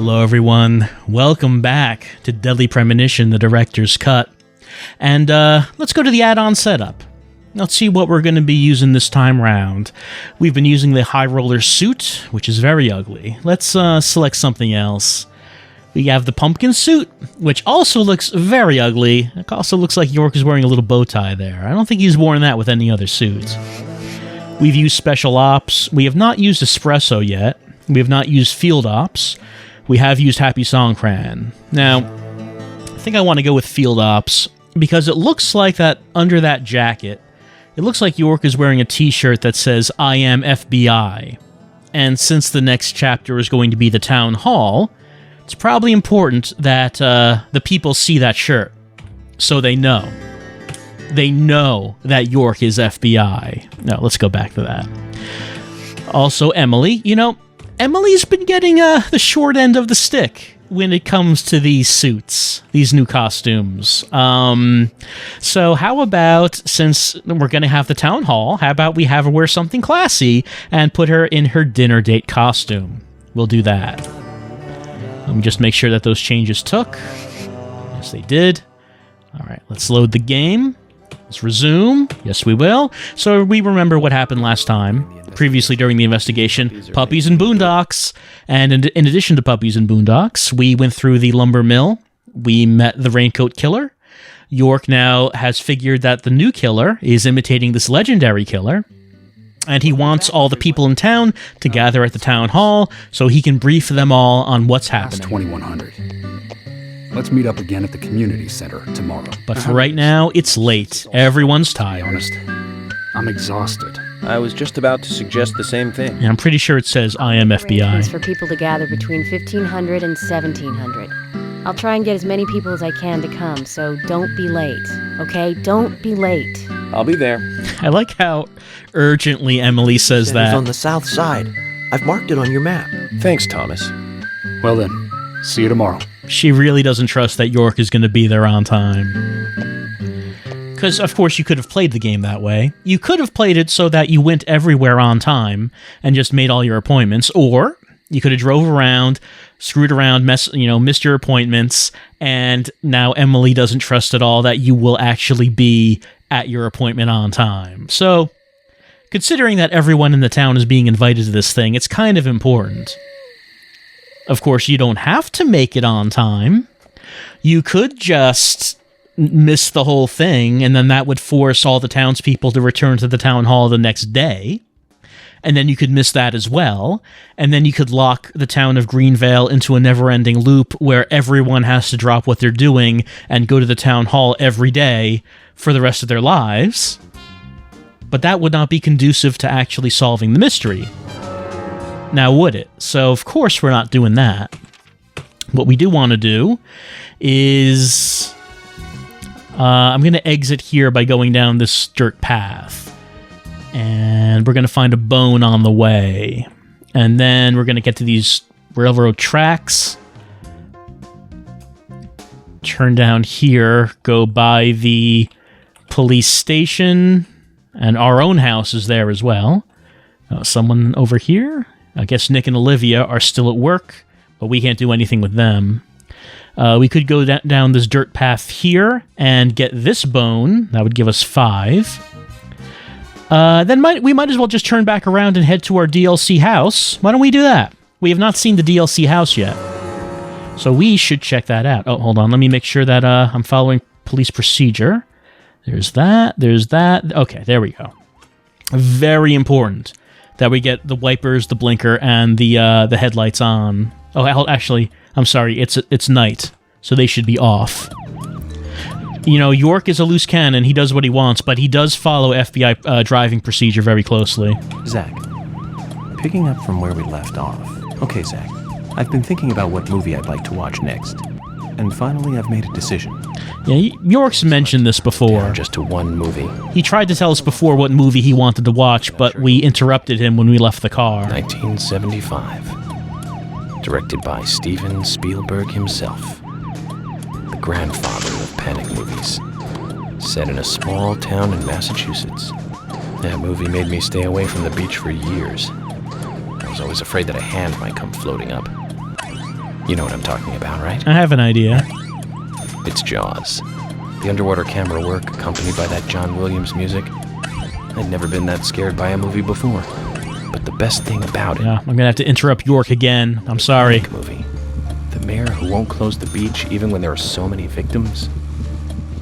Hello everyone, welcome back to Deadly Premonition, the director's cut. And let's go to the add-on setup. Let's see what we're going to be using this time round. We've been using the High Roller suit, which is very ugly. Let's select something else. We have the pumpkin suit, which also looks very ugly. It also looks like York is wearing a little bow tie there. I don't think he's worn that with any other suits. We've used Special Ops. We have not used Espresso yet. We have not used Field Ops. We have used Happy Songkran. Now, I think I want to go with Field Ops because it looks like that under that jacket, it looks like York is wearing a t-shirt that says, I am FBI. And since the next chapter is going to be the town hall, it's probably important that the people see that shirt so they know. They know that York is FBI. No, let's go back to that. Also, Emily. You know, Emily's been getting the short end of the stick when it comes to these suits, these new costumes. So how about, since we're going to have the town hall, how about we have her wear something classy and put her in her dinner date costume? We'll do that. Let me just make sure that those changes took. Yes, they did. All right, let's load the game. Let's resume. Yes, we will. So we remember what happened last time. Previously during the investigation, puppies and boondocks. And in addition to puppies and boondocks, we went through the lumber mill. We met the raincoat killer. York now has figured that the new killer is imitating this legendary killer. And he wants all the people in town to gather at the town hall so he can brief them all on what's happening. 2100. Let's meet up again at the community center tomorrow. But for right now, it's late. Everyone's tired. Honest, I'm exhausted. I was just about to suggest the same thing. And I'm pretty sure it says I am FBI. For people to gather between 1500 and 1700. I'll try and get as many people as I can to come, so don't be late. Okay? Don't be late. I'll be there. I like how urgently Emily says that. It's on the south side. I've marked it on your map. Thanks, Thomas. Well then, see you tomorrow. She really doesn't trust that York is going to be there on time. Because, of course, you could have played the game that way. You could have played it so that you went everywhere on time and just made all your appointments, or you could have drove around, screwed around, missed your appointments, and now Emily doesn't trust at all that you will actually be at your appointment on time. So, considering that everyone in the town is being invited to this thing, it's kind of important. Of course, you don't have to make it on time. You could just miss the whole thing, and then that would force all the townspeople to return to the town hall the next day. And then you could miss that as well. And then you could lock the town of Greenvale into a never-ending loop where everyone has to drop what they're doing and go to the town hall every day for the rest of their lives. But that would not be conducive to actually solving the mystery. Now, would it? So, of course, we're not doing that. What we do want to do is... I'm going to exit here by going down this dirt path. And we're going to find a bone on the way. And then we're going to get to these railroad tracks. Turn down here, go by the police station. And our own house is there as well. Someone over here? I guess Nick and Olivia are still at work, but we can't do anything with them. We could go down this dirt path here and get this bone. That would give us 5. Then we might as well just turn back around and head to our DLC house. Why don't we do that? We have not seen the DLC house yet. So we should check that out. Oh, hold on. Let me make sure that I'm following police procedure. There's that. There's that. Okay, there we go. Very important that we get the wipers, the blinker, and the headlights on. Oh, actually, I'm sorry. It's night, so they should be off. You know, York is a loose cannon. He does what he wants, but he does follow FBI driving procedure very closely. Zach, picking up from where we left off. Okay, Zach, I've been thinking about what movie I'd like to watch next. And finally, I've made a decision. Yeah, York's mentioned this before. Down just to one movie. He tried to tell us before what movie he wanted to watch, but we interrupted him when we left the car. 1975. Directed by Steven Spielberg himself. The grandfather of panic movies. Set in a small town in Massachusetts. That movie made me stay away from the beach for years. I was always afraid that a hand might come floating up. You know what I'm talking about, right? I have an idea. It's Jaws. The underwater camera work, accompanied by that John Williams music. I'd never been that scared by a movie before. But the best thing about it... Yeah, I'm going to have to interrupt York again. I'm sorry. Movie. The mayor who won't close the beach even when there are so many victims.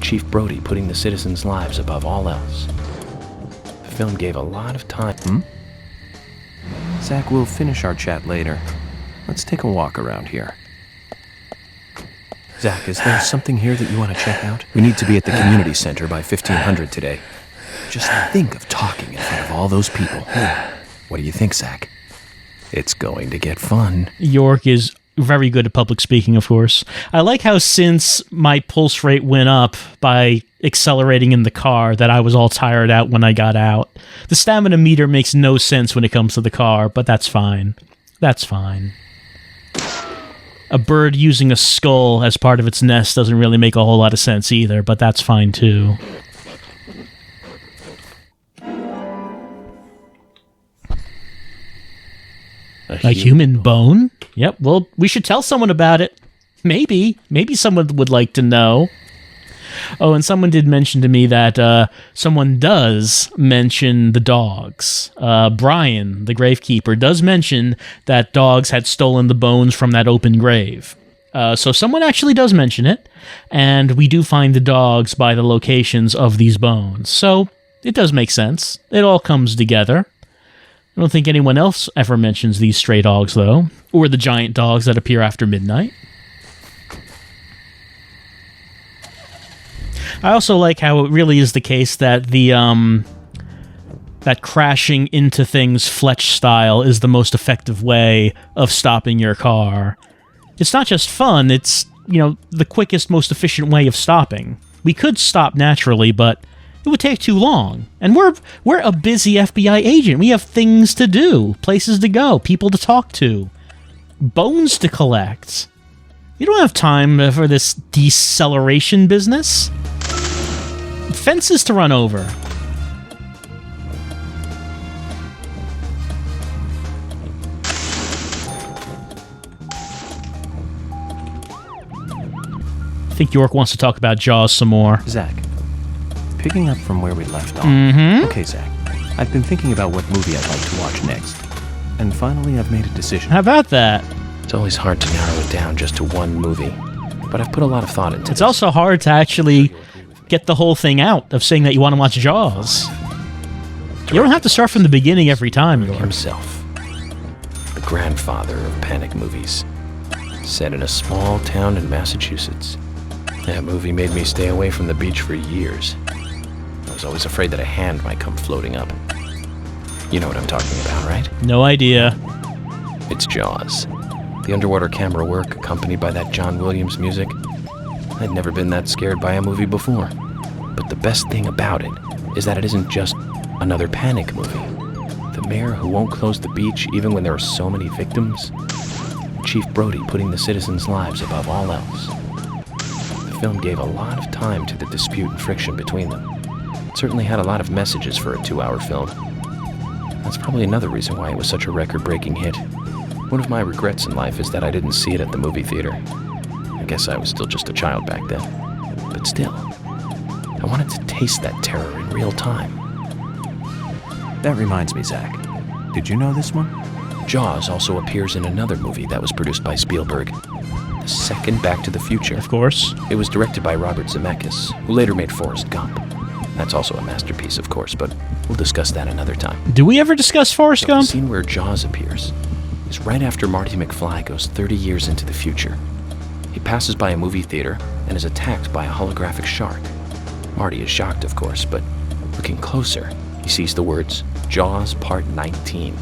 Chief Brody putting the citizens' lives above all else. The film gave a lot of time... Zach, we'll finish our chat later. Let's take a walk around here. Zach, is there something here that you want to check out? We need to be at the community center by 1500 today. Just think of talking in front of all those people. What do you think, Zach? It's going to get fun. York is very good at public speaking, of course. I like how since my pulse rate went up by accelerating in the car that I was all tired out when I got out. The stamina meter makes no sense when it comes to the car, but that's fine. That's fine. A bird using a skull as part of its nest doesn't really make a whole lot of sense either, but that's fine too. A human bone? Yep, well, we should tell someone about it. Maybe someone would like to know. Oh, and someone did mention to me that someone does mention the dogs. Brian, the gravekeeper, does mention that dogs had stolen the bones from that open grave. So someone actually does mention it, and we do find the dogs by the locations of these bones. So it does make sense. It all comes together. I don't think anyone else ever mentions these stray dogs, though, or the giant dogs that appear after midnight. I also like how it really is the case that the that crashing into things Fletch style is the most effective way of stopping your car. It's not just fun, it's, you know, the quickest, most efficient way of stopping. We could stop naturally, but it would take too long. And we're a busy FBI agent. We have things to do, places to go, people to talk to, bones to collect. You don't have time for this deceleration business. Fences to run over. I think York wants to talk about Jaws some more. Zach, picking up from where we left off. Mm-hmm. Okay, Zach, I've been thinking about what movie I'd like to watch next. And finally, I've made a decision. How about that? It's always hard to narrow it down just to one movie. But I've put a lot of thought into it. It's also hard to actually get the whole thing out of saying that you want to watch Jaws. You don't have to start from the beginning every time, York. Himself, the grandfather of panic movies, set in a small town in Massachusetts. That movie made me stay away from the beach for years. I was always afraid that a hand might come floating up. You know what I'm talking about, right? No idea. It's Jaws. The underwater camera work, accompanied by that John Williams music. I'd never been that scared by a movie before. But the best thing about it is that it isn't just another panic movie. The mayor who won't close the beach even when there are so many victims. Chief Brody putting the citizens' lives above all else. The film gave a lot of time to the dispute and friction between them. It certainly had a lot of messages for a 2-hour film. That's probably another reason why it was such a record-breaking hit. One of my regrets in life is that I didn't see it at the movie theater. I guess I was still just a child back then. But still, I wanted to taste that terror in real time. That reminds me, Zach. Did you know this one? Jaws also appears in another movie that was produced by Spielberg. The second Back to the Future. Of course. It was directed by Robert Zemeckis, who later made Forrest Gump. That's also a masterpiece, of course, but we'll discuss that another time. Do we ever discuss Forrest Gump? The scene where Jaws appears is right after Marty McFly goes 30 years into the future. He passes by a movie theater and is attacked by a holographic shark. Marty is shocked, of course, but looking closer, he sees the words, Jaws Part 19.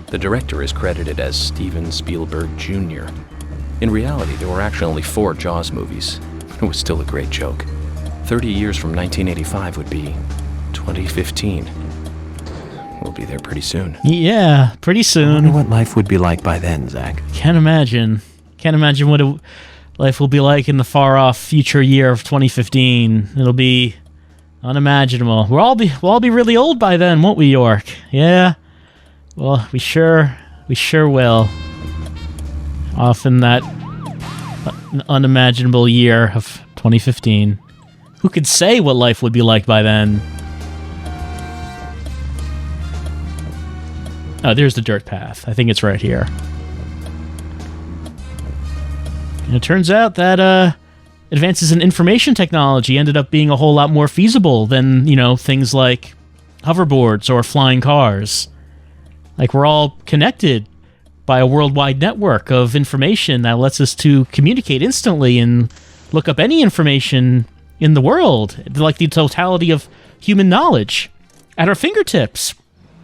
The director is credited as Steven Spielberg Jr. In reality, there were actually only 4 Jaws movies. It was still a great joke. 30 years from 1985 would be 2015. We'll be there pretty soon. Yeah, pretty I soon. wonder what life would be like by then, Zach. Can't imagine. Can't imagine what life will be like in the far-off future year of 2015. It'll be unimaginable. We'll all be really old by then, won't we, York? Yeah. Well, we sure will. off in that unimaginable year of 2015. Who could say what life would be like by then? Oh, there's the dirt path. I think it's right here. And it turns out that advances in information technology ended up being a whole lot more feasible than, things like hoverboards or flying cars. Like, we're all connected by a worldwide network of information that lets us to communicate instantly and look up any information in the world, like the totality of human knowledge, at our fingertips.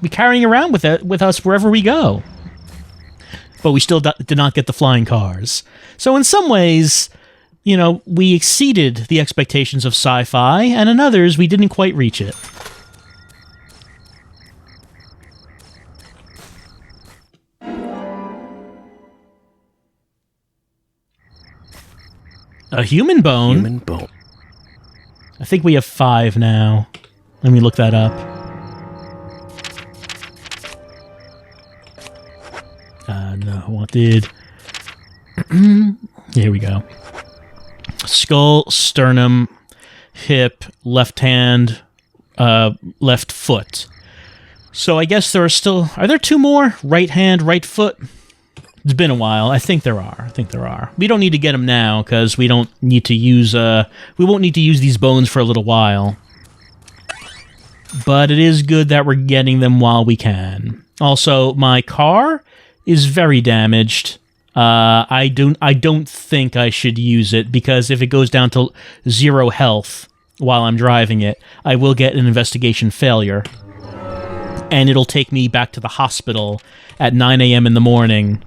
We're carrying around with us wherever we go. But we still did not get the flying cars. So in some ways, we exceeded the expectations of sci-fi, and in others, we didn't quite reach it. A human bone? Human bone. I think we have 5 now. Let me look that up. No, wanted. Here we go. Skull, sternum, hip, left hand, left foot. So I guess there are there 2 more? Right hand, right foot? It's been a while. I think there are. We don't need to get them now because we don't need to use. We won't need to use these bones for a little while. But it is good that we're getting them while we can. Also, my car is very damaged. I don't think I should use it because if it goes down to 0 health while I'm driving it, I will get an investigation failure, and it'll take me back to the hospital at 9 a.m. in the morning.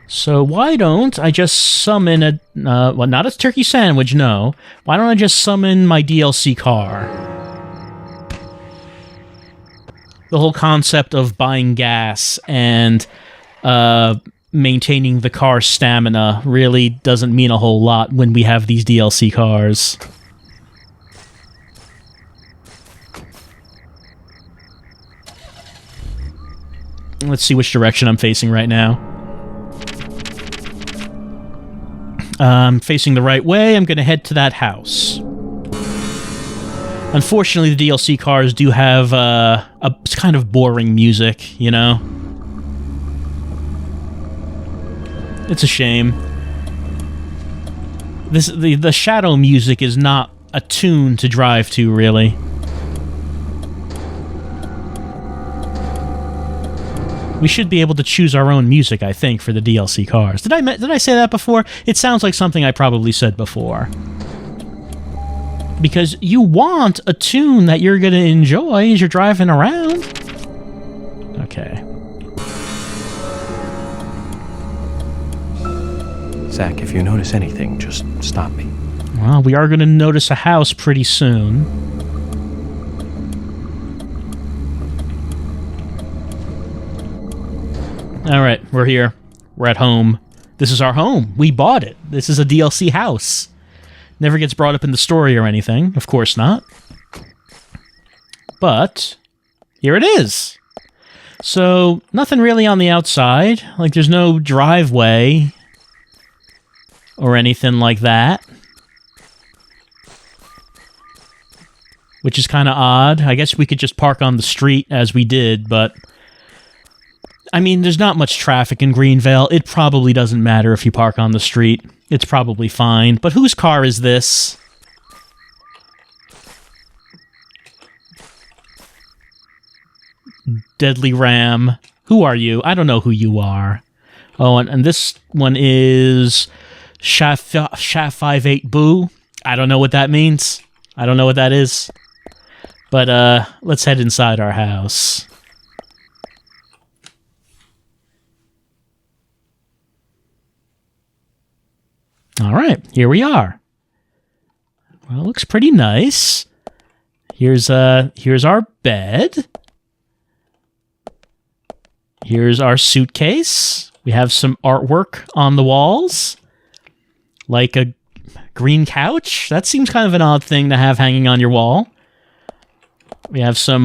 So why don't I just summon a... well, not a turkey sandwich, no. Why don't I just summon my DLC car? The whole concept of buying gas and maintaining the car's stamina really doesn't mean a whole lot when we have these DLC cars. Let's see which direction I'm facing right now. I'm facing the right way. I'm going to head to that house. Unfortunately, the DLC cars do have a kind of boring music, It's a shame. The shadow music is not a tune to drive to, really. We should be able to choose our own music, I think, for the DLC cars. Did I say that before? It sounds like something I probably said before. Because you want a tune that you're going to enjoy as you're driving around. Okay. Zach, if you notice anything, just stop me. Well, we are going to notice a house pretty soon. All right, we're here. We're at home. This is our home. We bought it. This is a DLC house. Never gets brought up in the story or anything. Of course not. But here it is. So, nothing really on the outside. Like, there's no driveway or anything like that. Which is kind of odd. I guess we could just park on the street as we did, but... I mean, there's not much traffic in Greenvale. It probably doesn't matter if you park on the street. It's probably fine. But whose car is this? Deadly Ram. Who are you? I don't know who you are. Oh, and this one is Sha58 Boo. I don't know what that means. I don't know what that is. But let's head inside our house. All right, here we are. Well, it looks pretty nice. Here's our bed. Here's our suitcase. We have some artwork on the walls, like a green couch. That seems kind of an odd thing to have hanging on your wall. We have some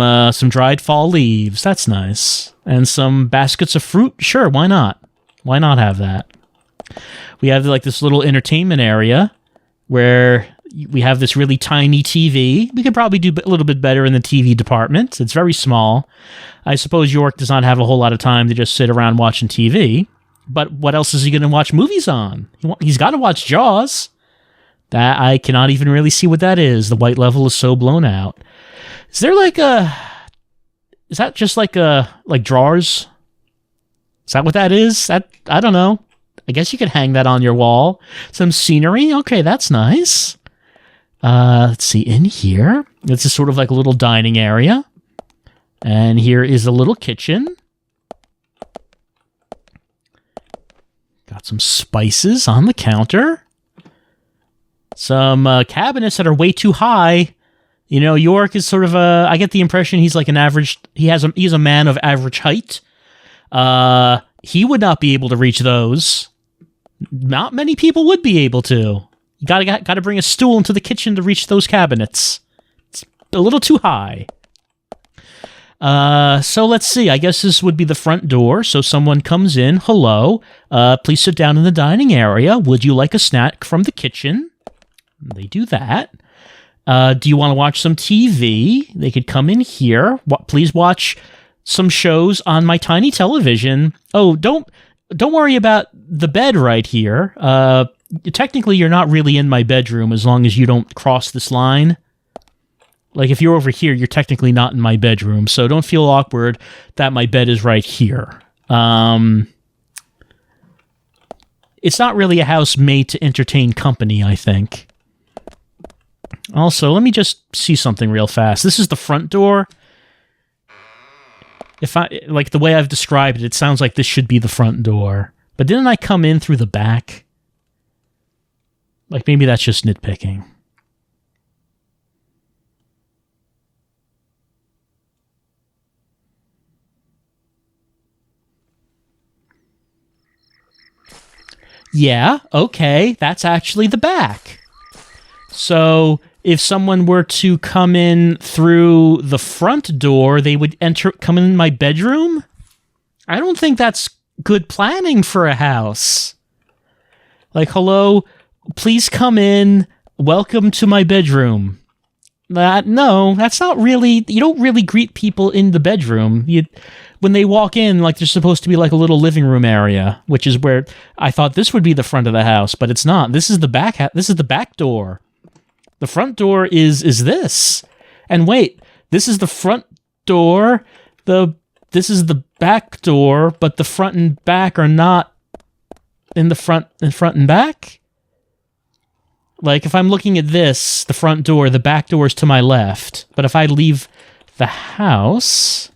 dried fall leaves. That's nice, and some baskets of fruit. Sure, why not? Why not have that? We have like this little entertainment area where we have this really tiny TV. We could probably do a little bit better in the TV department. It's very small. I suppose York does not have a whole lot of time to just sit around watching TV. But what else is he going to watch movies on? He's got to watch Jaws. That I cannot even really see what that is. The white level is so blown out. Is there like a... Is that just like drawers? Is that what that is? I don't know. I guess you could hang that on your wall. Some scenery. Okay, that's nice. Let's see, in here. This is sort of like a little dining area. And here is a little kitchen. Got some spices on the counter. Some cabinets that are way too high. You know, York is sort of a... I get the impression he's like an average... He's a man of average height. He would not be able to reach those. Not many people would be able to. You gotta bring a stool into the kitchen to reach those cabinets. It's a little too high. So let's see. I guess this would be the front door. So someone comes in. Hello. Please sit down in the dining area. Would you like a snack from the kitchen? They do that. Do you want to watch some TV? They could come in here. Please watch some shows on my tiny television. Oh, don't worry about the bed right here. Technically, you're not really in my bedroom as long as you don't cross this line. Like, if you're over here, you're technically not in my bedroom, so don't feel awkward that my bed is right here. It's not really a house made to entertain company, I think. Also, let me just see something real fast. This is the front door. If I like the way I've described it, it sounds like this should be the front door. But didn't I come in through the back? Like, maybe that's just nitpicking. Yeah, okay, that's actually the back. So if someone were to come in through the front door, they would come in my bedroom? I don't think that's good planning for a house. Like, hello, please come in. Welcome to my bedroom. No, that's not really... You don't really greet people in the bedroom. When they walk in, like, there's supposed to be like a little living room area, which is where I thought this would be the front of the house, but it's not. This is the back. This is the back door. The front door is this. And wait, this is the front door. This is the back door, but the front and back are not in the front and back. Like, if I'm looking at this, the front door, the back door is to my left. But if I leave the house...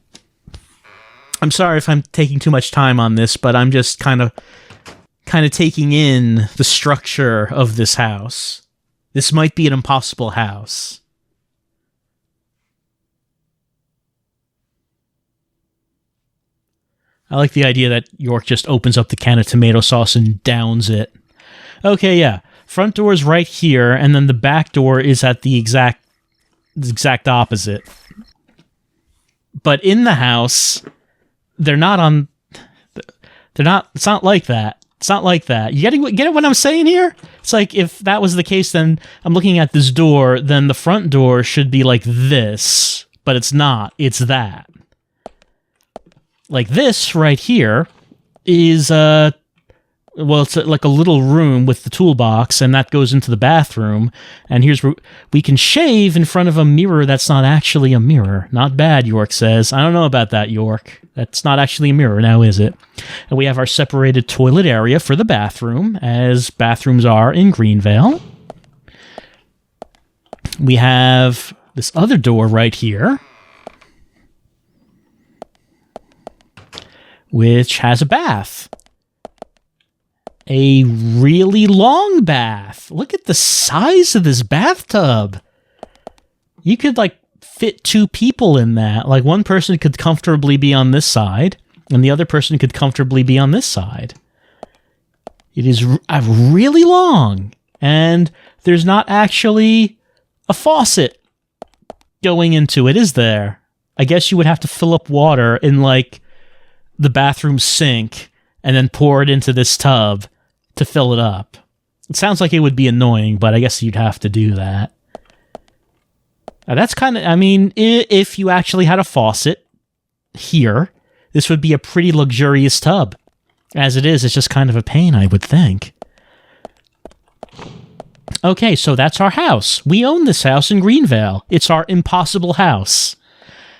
I'm sorry if I'm taking too much time on this, but I'm just kind of taking in the structure of this house. This might be an impossible house. I like the idea that York just opens up the can of tomato sauce and downs it. Okay, yeah. Front door is right here, and then the back door is at the exact opposite. But in the house... It's not like that. It's not like that. You get what I'm saying here? It's like, if that was the case, then I'm looking at this door, then the front door should be like this, but it's not. It's that. Like this right here is, it's like a little room with the toolbox, and that goes into the bathroom, and here's where we can shave in front of a mirror that's not actually a mirror. Not bad, York says. I don't know about that, York. That's not actually a mirror, now is it? And we have our separated toilet area for the bathroom, as bathrooms are in Greenvale. We have this other door right here, which has a bath. A really long bath. Look at the size of this bathtub. You could, like, fit two people in that. Like, one person could comfortably be on this side, and the other person could comfortably be on this side. It is really long, and there's not actually a faucet going into it, is there? I guess you would have to fill up water in, like, the bathroom sink, and then pour it into this tub to fill it up. It sounds like it would be annoying, but I guess you'd have to do that. That's kind of, I mean, if you actually had a faucet here, this would be a pretty luxurious tub. As it is, it's just kind of a pain, I would think. Okay, so that's our house. We own this house in Greenvale. It's our impossible house.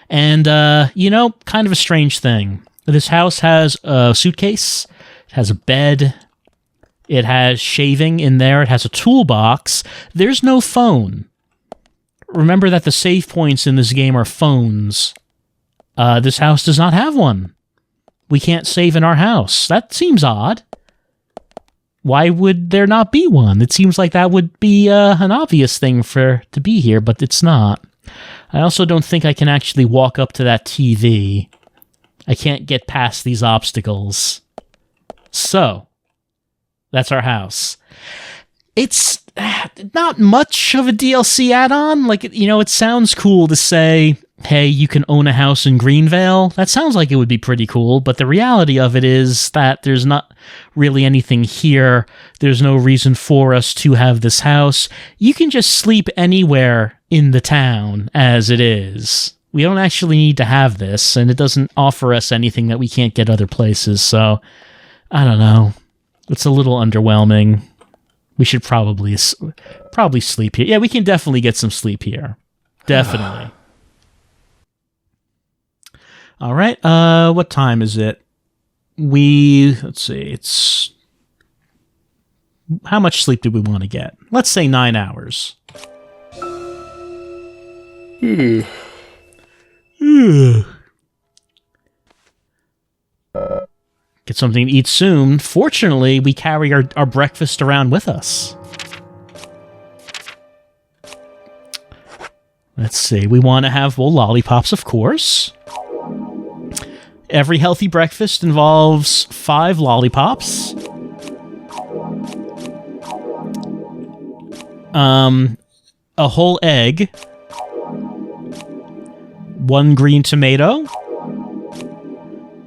And, you know, kind of a strange thing. This house has a suitcase, it has a bed, it has shaving in there, it has a toolbox. There's no phone. Remember that the save points in this game are phones. This house does not have one. We can't save in our house. That seems odd. Why would there not be one? It seems like that would be an obvious thing to be here, but it's not. I also don't think I can actually walk up to that TV. I can't get past these obstacles. So, that's our house. It's not much of a DLC add-on. Like, you know, it sounds cool to say, hey, you can own a house in Greenvale. That sounds like it would be pretty cool, but the reality of it is that there's not really anything here. There's no reason for us to have this house. You can just sleep anywhere in the town as it is. We don't actually need to have this, and it doesn't offer us anything that we can't get other places, so I don't know. It's a little underwhelming. We should probably sleep here. Yeah, we can definitely get some sleep here. Definitely. All right. What time is it? Let's see. It's how much sleep do we want to get? Let's say 9 hours. Get something to eat soon. Fortunately, we carry our breakfast around with us. Let's see. We want to have, well, lollipops, of course. Every healthy breakfast involves 5 lollipops. A whole egg. 1 green tomato.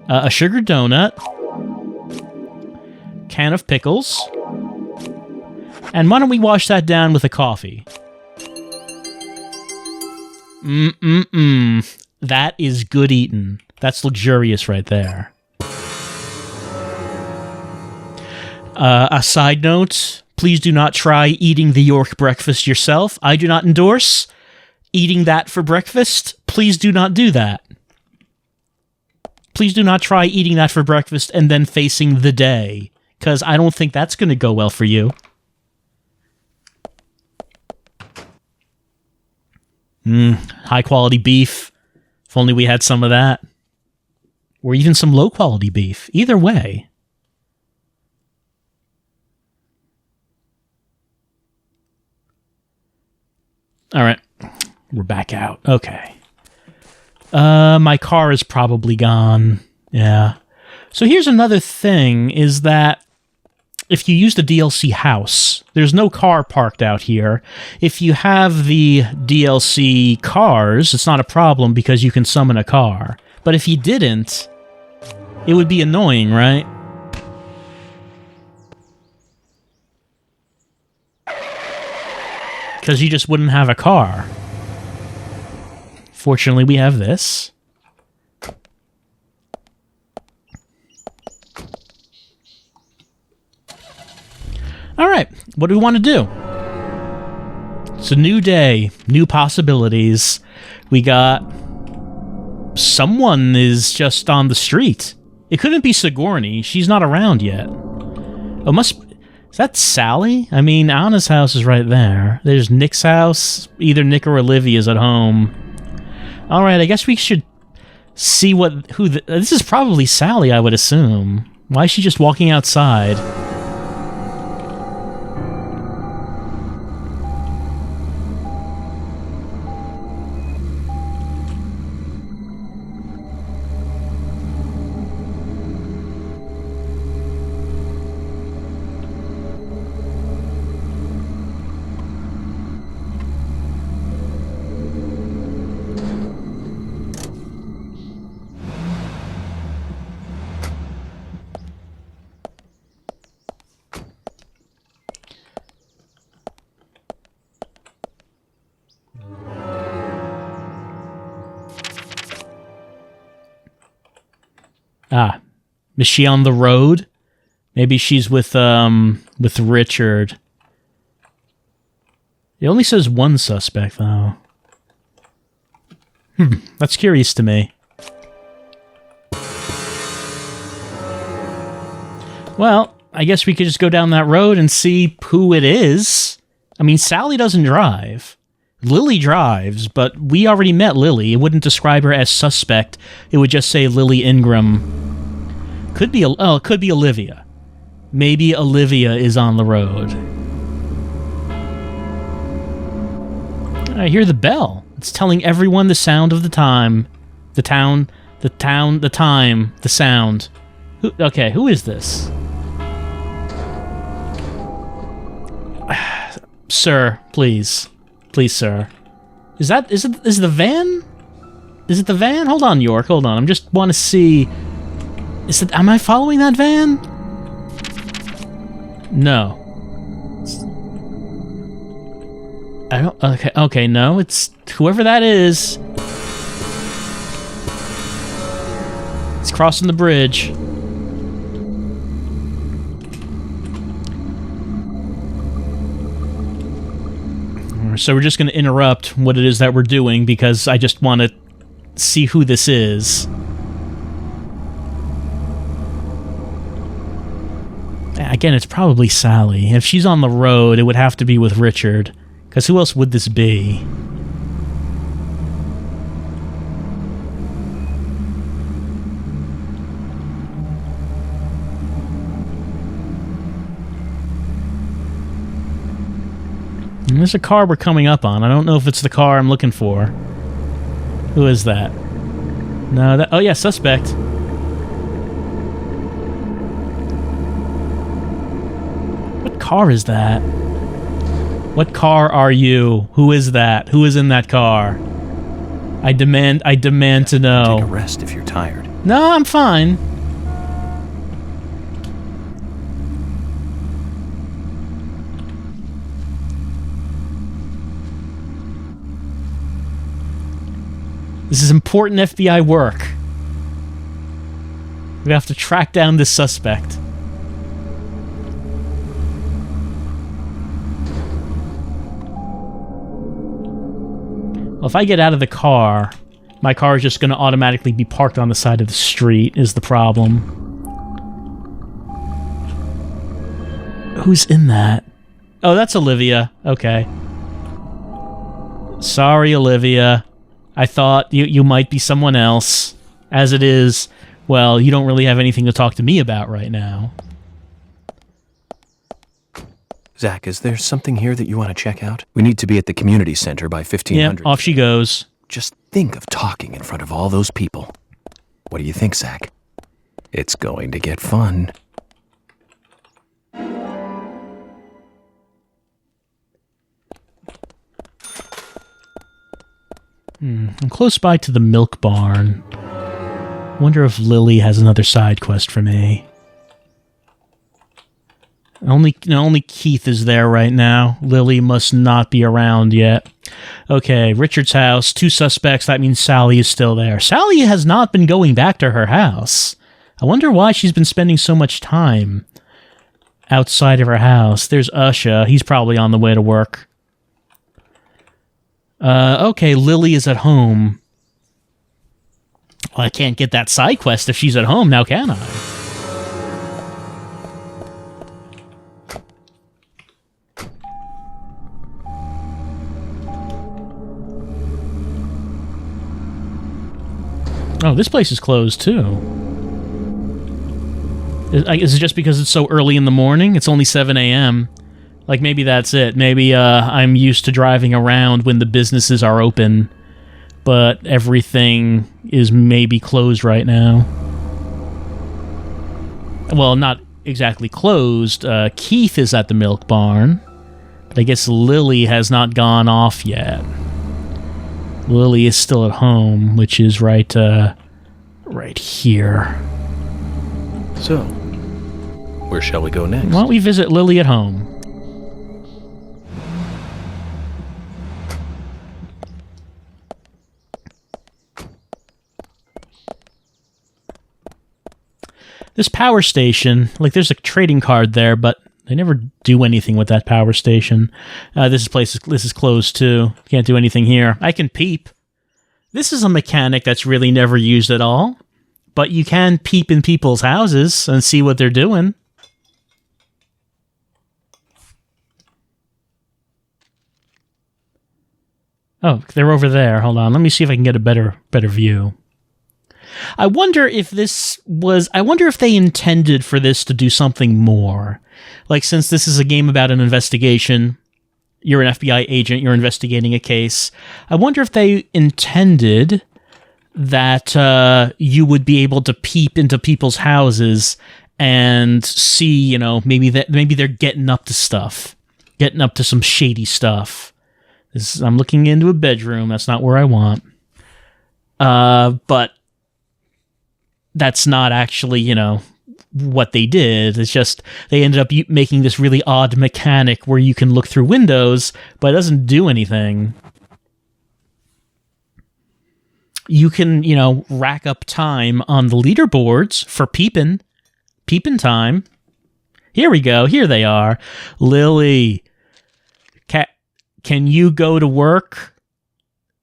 A sugar donut. Can of pickles. And why don't we wash that down with a coffee? That is good eating. That's luxurious right there. A side note, please do not try eating the York breakfast yourself. I do not endorse eating that for breakfast. Please do not do that. Please do not try eating that for breakfast and then facing the day, because I don't think that's going to go well for you. High quality beef. If only we had some of that. Or even some low quality beef. Either way. Alright. We're back out. Okay. My car is probably gone. Yeah. So here's another thing, is that if you use the DLC house, there's no car parked out here. If you have the DLC cars, it's not a problem because you can summon a car. But if you didn't, it would be annoying, right? Because you just wouldn't have a car. Fortunately, we have this. Alright, what do we want to do? It's a new day, new possibilities. We got... Someone is just on the street. It couldn't be Sigourney. She's not around yet. Oh, is that Sally? I mean, Anna's house is right there. There's Nick's house. Either Nick or Olivia's at home. Alright, I guess we should see this is probably Sally, I would assume. Why is she just walking outside? Ah, is she on the road? Maybe she's with Richard. It only says one suspect, though. That's curious to me. Well, I guess we could just go down that road and see who it is. I mean, Sally doesn't drive. Lily drives, but we already met Lily. It wouldn't describe her as suspect. It would just say Lily Ingram. Could be, it could be Olivia. Maybe Olivia is on the road. I hear the bell. It's telling everyone the sound of the time. The time, the sound. Okay, who is this? Sir, please. Please, sir. Is it the van? Is it the van? Hold on, York, hold on. I just want to see... am I following that van? No. I don't... Okay, no, it's... Whoever that is... It's crossing the bridge. So we're just going to interrupt what it is that we're doing because I just want to see who this is. Again, it's probably Sally. If she's on the road, it would have to be with Richard. Because who else would this be? And there's a car we're coming up on. I don't know if it's the car I'm looking for. Who is that? No, that... Oh, yeah, suspect. What car is that? What car are you? Who is that? Who is in that car? I demand to know. Take a rest if you're tired. No, I'm fine. This is important FBI work. We have to track down this suspect. Well, if I get out of the car, my car is just going to automatically be parked on the side of the street, is the problem. Who's in that? Oh, that's Olivia. Okay. Sorry, Olivia. I thought you might be someone else. As it is, well, you don't really have anything to talk to me about right now. Zach, is there something here that you want to check out? We need to be at the community center by 1500. Yep, off she goes. Just think of talking in front of all those people. What do you think, Zach? It's going to get fun. I'm close by to the milk barn. Wonder if Lily has another side quest for me. Only Keith is there right now. Lily must not be around yet. Okay, Richard's house, 2 suspects. That means Sally is still there. Sally has not been going back to her house. I wonder why she's been spending so much time outside of her house. There's Usha. He's probably on the way to work. Okay, Lily is at home. Well, I can't get that side quest if she's at home now, can I? Oh, this place is closed, too. Is it just because it's so early in the morning? It's only 7 a.m. Like, maybe that's it. Maybe I'm used to driving around when the businesses are open, but everything is maybe closed right now. Well, not exactly closed. Keith is at the milk barn, but I guess Lily has not gone off yet. Lily is still at home, which is right here. So, where shall we go next? Why don't we visit Lily at home? This power station, like there's a trading card there, but they never do anything with that power station. This is closed too. Can't do anything here. I can peep. This is a mechanic that's really never used at all, but you can peep in people's houses and see what they're doing. Oh, they're over there. Hold on. Let me see if I can get a better view. I wonder if they intended for this to do something more. Like, since this is a game about an investigation, you're an FBI agent, you're investigating a case. I wonder if they intended that you would be able to peep into people's houses and see, maybe they're getting up to stuff, getting up to some shady stuff. I'm looking into a bedroom. That's not where I want. But that's not actually, what they did. It's just they ended up making this really odd mechanic where you can look through windows, but it doesn't do anything. You can, rack up time on the leaderboards for peeping time. Here we go. Here they are. Lily, can you go to work?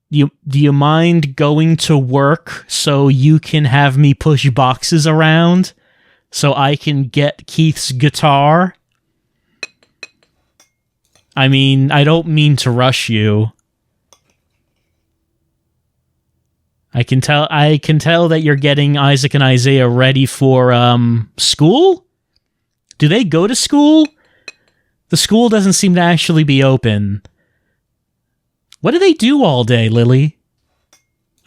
Do you mind going to work so you can have me push boxes around so I can get Keith's guitar? I mean, I don't mean to rush you. I can tell that you're getting Isaac and Isaiah ready for school? Do they go to school? The school doesn't seem to actually be open. What do they do all day, Lily?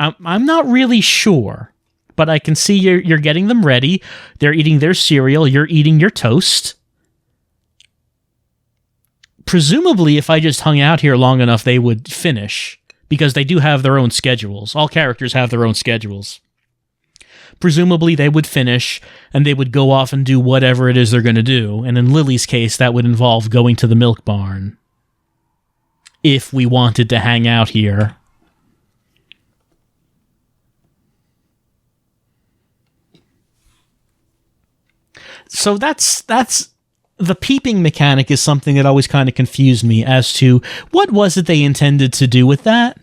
I'm not really sure, but I can see you're getting them ready. They're eating their cereal. You're eating your toast. Presumably, if I just hung out here long enough, they would finish, because they do have their own schedules. All characters have their own schedules. Presumably, they would finish, and they would go off and do whatever it is they're going to do. And in Lily's case, that would involve going to the milk barn. If we wanted to hang out here. So that's the peeping mechanic is something that always kind of confused me as to what was it they intended to do with that?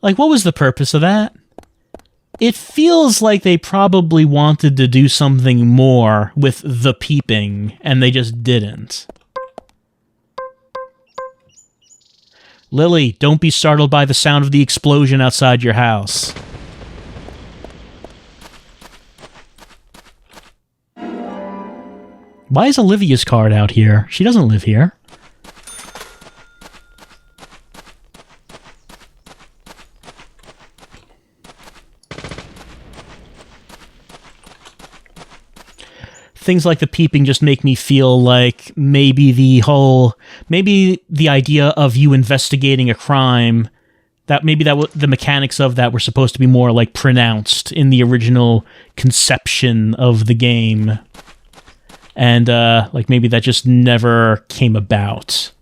Like, what was the purpose of that? It feels like they probably wanted to do something more with the peeping, and they just didn't. Lily, don't be startled by the sound of the explosion outside your house. Why is Olivia's card out here? She doesn't live here. Things like the peeping just make me feel like maybe the idea of you investigating a crime, the mechanics of that were supposed to be more like pronounced in the original conception of the game. And like maybe that just never came about.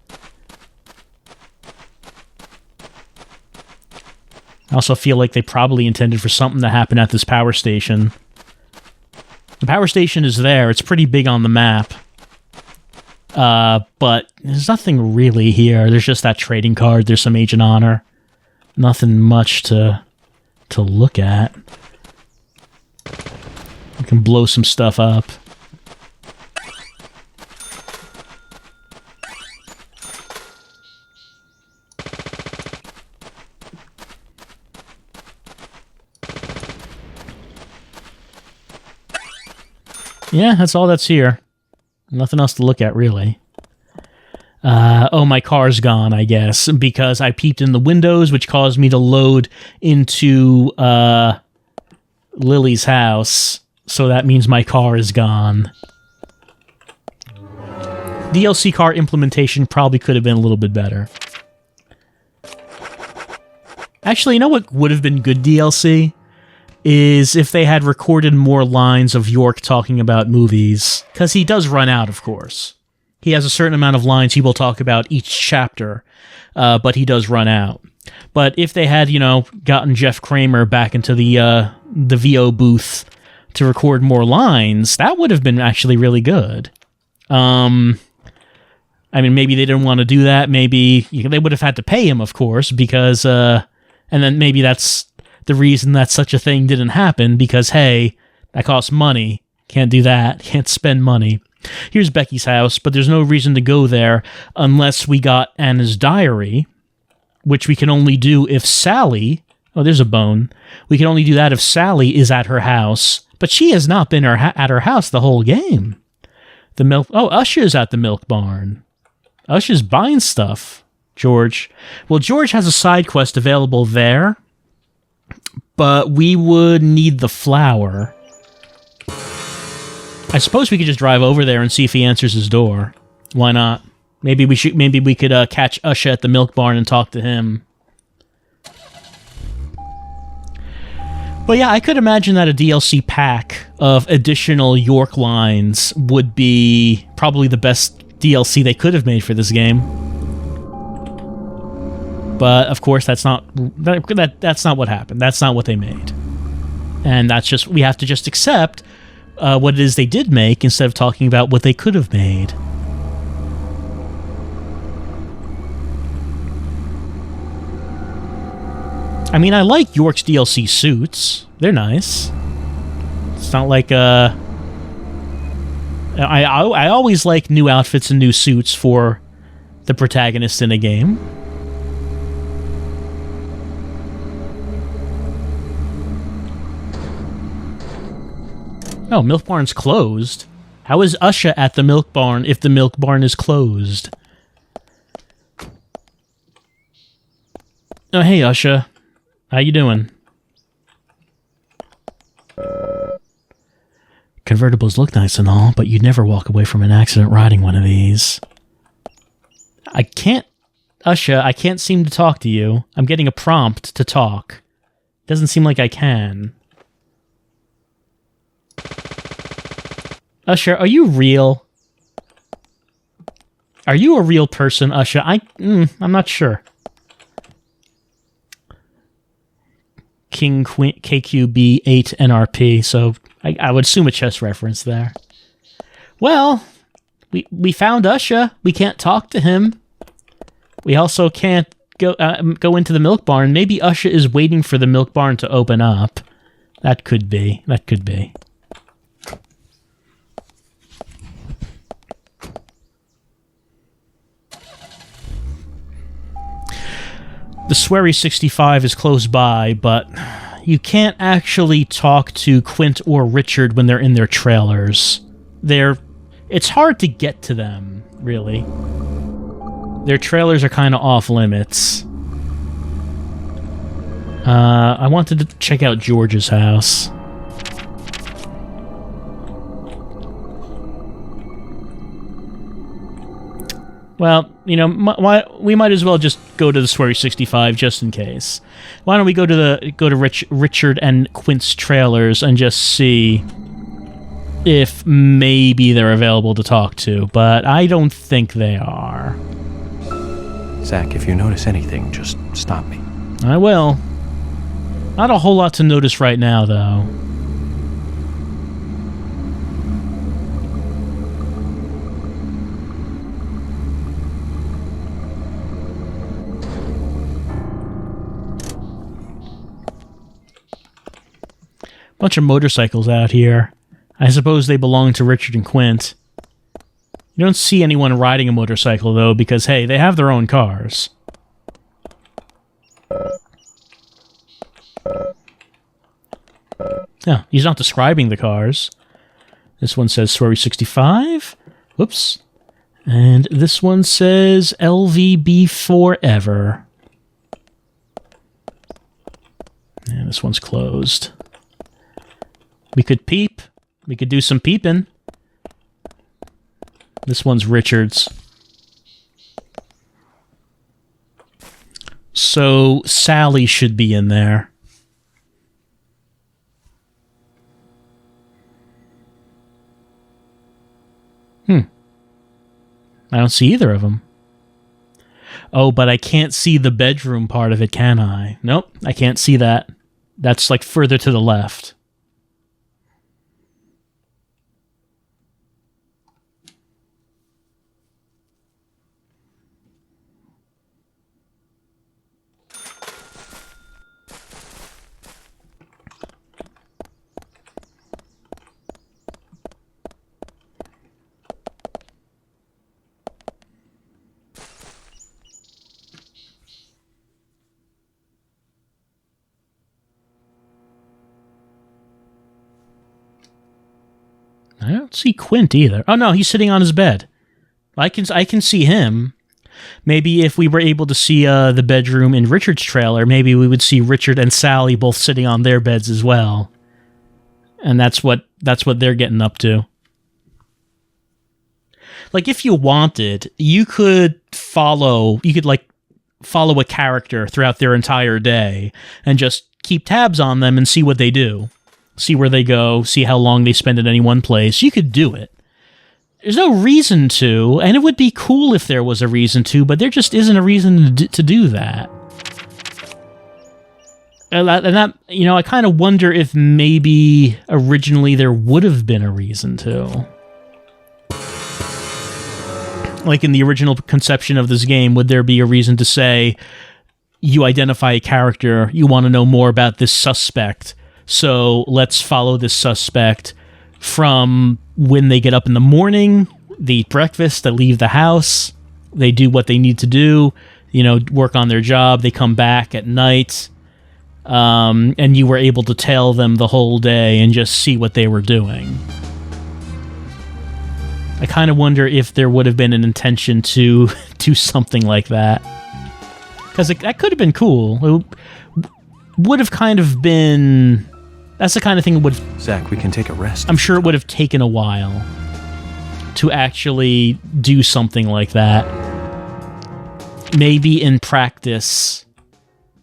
I also feel like they probably intended for something to happen at this power station. The power station is there. It's pretty big on the map. But there's nothing really here. There's just that trading card. There's some Agent Honor. Nothing much to look at. You can blow some stuff up. Yeah, that's all that's here. Nothing else to look at, really. Oh, my car's gone, I guess, because I peeped in the windows, which caused me to load into Lily's house. So that means my car is gone. DLC car implementation probably could have been a little bit better. Actually, you know what would have been good DLC? Is if they had recorded more lines of York talking about movies. Because he does run out, of course. He has a certain amount of lines he will talk about each chapter, but he does run out. But if they had, gotten Jeff Kramer back into the VO booth to record more lines, that would have been actually really good. I mean, maybe they didn't want to do that. Maybe they would have had to pay him, of course, because, and then maybe that's the reason that such a thing didn't happen, because, hey, that costs money. Can't do that. Can't spend money. Here's Becky's house, but there's no reason to go there unless we got Anna's diary, which we can only do if Sally... Oh, there's a bone. We can only do that if Sally is at her house, but she has not been at her house the whole game. The milk... Oh, Usher's at the milk barn. Usher's buying stuff. George. Well, George has a side quest available there, but we would need the flour. I suppose we could just drive over there and see if he answers his door. Why not? Maybe we could catch Usher at the milk barn and talk to him. But yeah, I could imagine that a DLC pack of additional York lines would be probably the best DLC they could have made for this game. But of course, that's not what happened. That's not what they made, and that's just we have to just accept what it is they did make instead of talking about what they could have made. I mean, I like York's DLC suits. They're nice. It's not like I always like new outfits and new suits for the protagonist in a game. Oh, Milk Barn's closed. How is Usher at the Milk Barn if the Milk Barn is closed? Oh, hey, Usher. How you doing? Convertibles look nice and all, but you'd never walk away from an accident riding one of these. I can't... Usher, I can't seem to talk to you. I'm getting a prompt to talk. Doesn't seem like I can. Usher, are you real? Are you a real person, Usher? I'm not sure. King Queen KQB 8 NRP, so I would assume a chess reference there. Well, we found Usher. We can't talk to him. We also can't go into the milk barn. Maybe Usher is waiting for the milk barn to open up. That could be. That could be. The Swery 65 is close by, but you can't actually talk to Quint or Richard when they're in their trailers. It's hard to get to them, really. Their trailers are kind of off limits. I wanted to check out George's house. Well, you know, we might as well just go to the Swery 65 just in case. Why don't we go to Richard and Quint's trailers and just see if maybe they're available to talk to, but I don't think they are. Zach, if you notice anything, just stop me. I will. Not a whole lot to notice right now, though. Bunch of motorcycles out here. I suppose they belong to Richard and Quint. You don't see anyone riding a motorcycle, though, because, hey, they have their own cars. Yeah, he's not describing the cars. This one says Swery 65. Whoops. And this one says LVB Forever. And this one's closed. We could peep. We could do some peeping. This one's Richard's. So Sally should be in there. I don't see either of them. Oh, but I can't see the bedroom part of it, can I? Nope, I can't see that. That's like further to the left. see Quint either. Oh no, he's sitting on his bed. I can see him. Maybe if we were able to see the bedroom in Richard's trailer, maybe we would see Richard and Sally both sitting on their beds as well. And that's what they're getting up to. Like, if you wanted, you could follow a character throughout their entire day and just keep tabs on them and see what they do. See where they go, see how long they spend at any one place. You could do it. There's no reason to, and it would be cool if there was a reason to, but there just isn't a reason to do that. And that, I kind of wonder if maybe originally there would have been a reason to. Like in the original conception of this game, would there be a reason to say, you identify a character, you want to know more about this suspect, so let's follow this suspect from when they get up in the morning, they eat breakfast, they leave the house, they do what they need to do, work on their job, they come back at night, and you were able to tail them the whole day and just see what they were doing. I kind of wonder if there would have been an intention to do something like that. Because that could have been cool. It would have kind of been... That's the kind of thing that would... Zach, we can take a rest. I'm sure it would have taken a while to actually do something like that. Maybe in practice...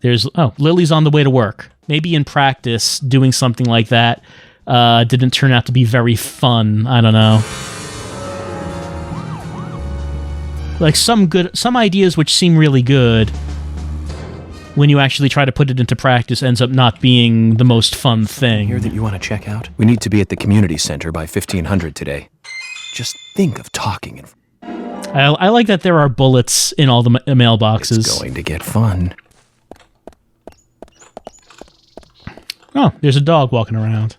Lily's on the way to work. Maybe in practice, doing something like that didn't turn out to be very fun. I don't know. Like some ideas which seem really good, when you actually try to put it into practice, ends up not being the most fun thing. Here that you want to check out? We need to be at the community center by 1500 today. Just think of talking. I like that there are bullets in all the mailboxes. It's going to get fun. Oh, there's a dog walking around.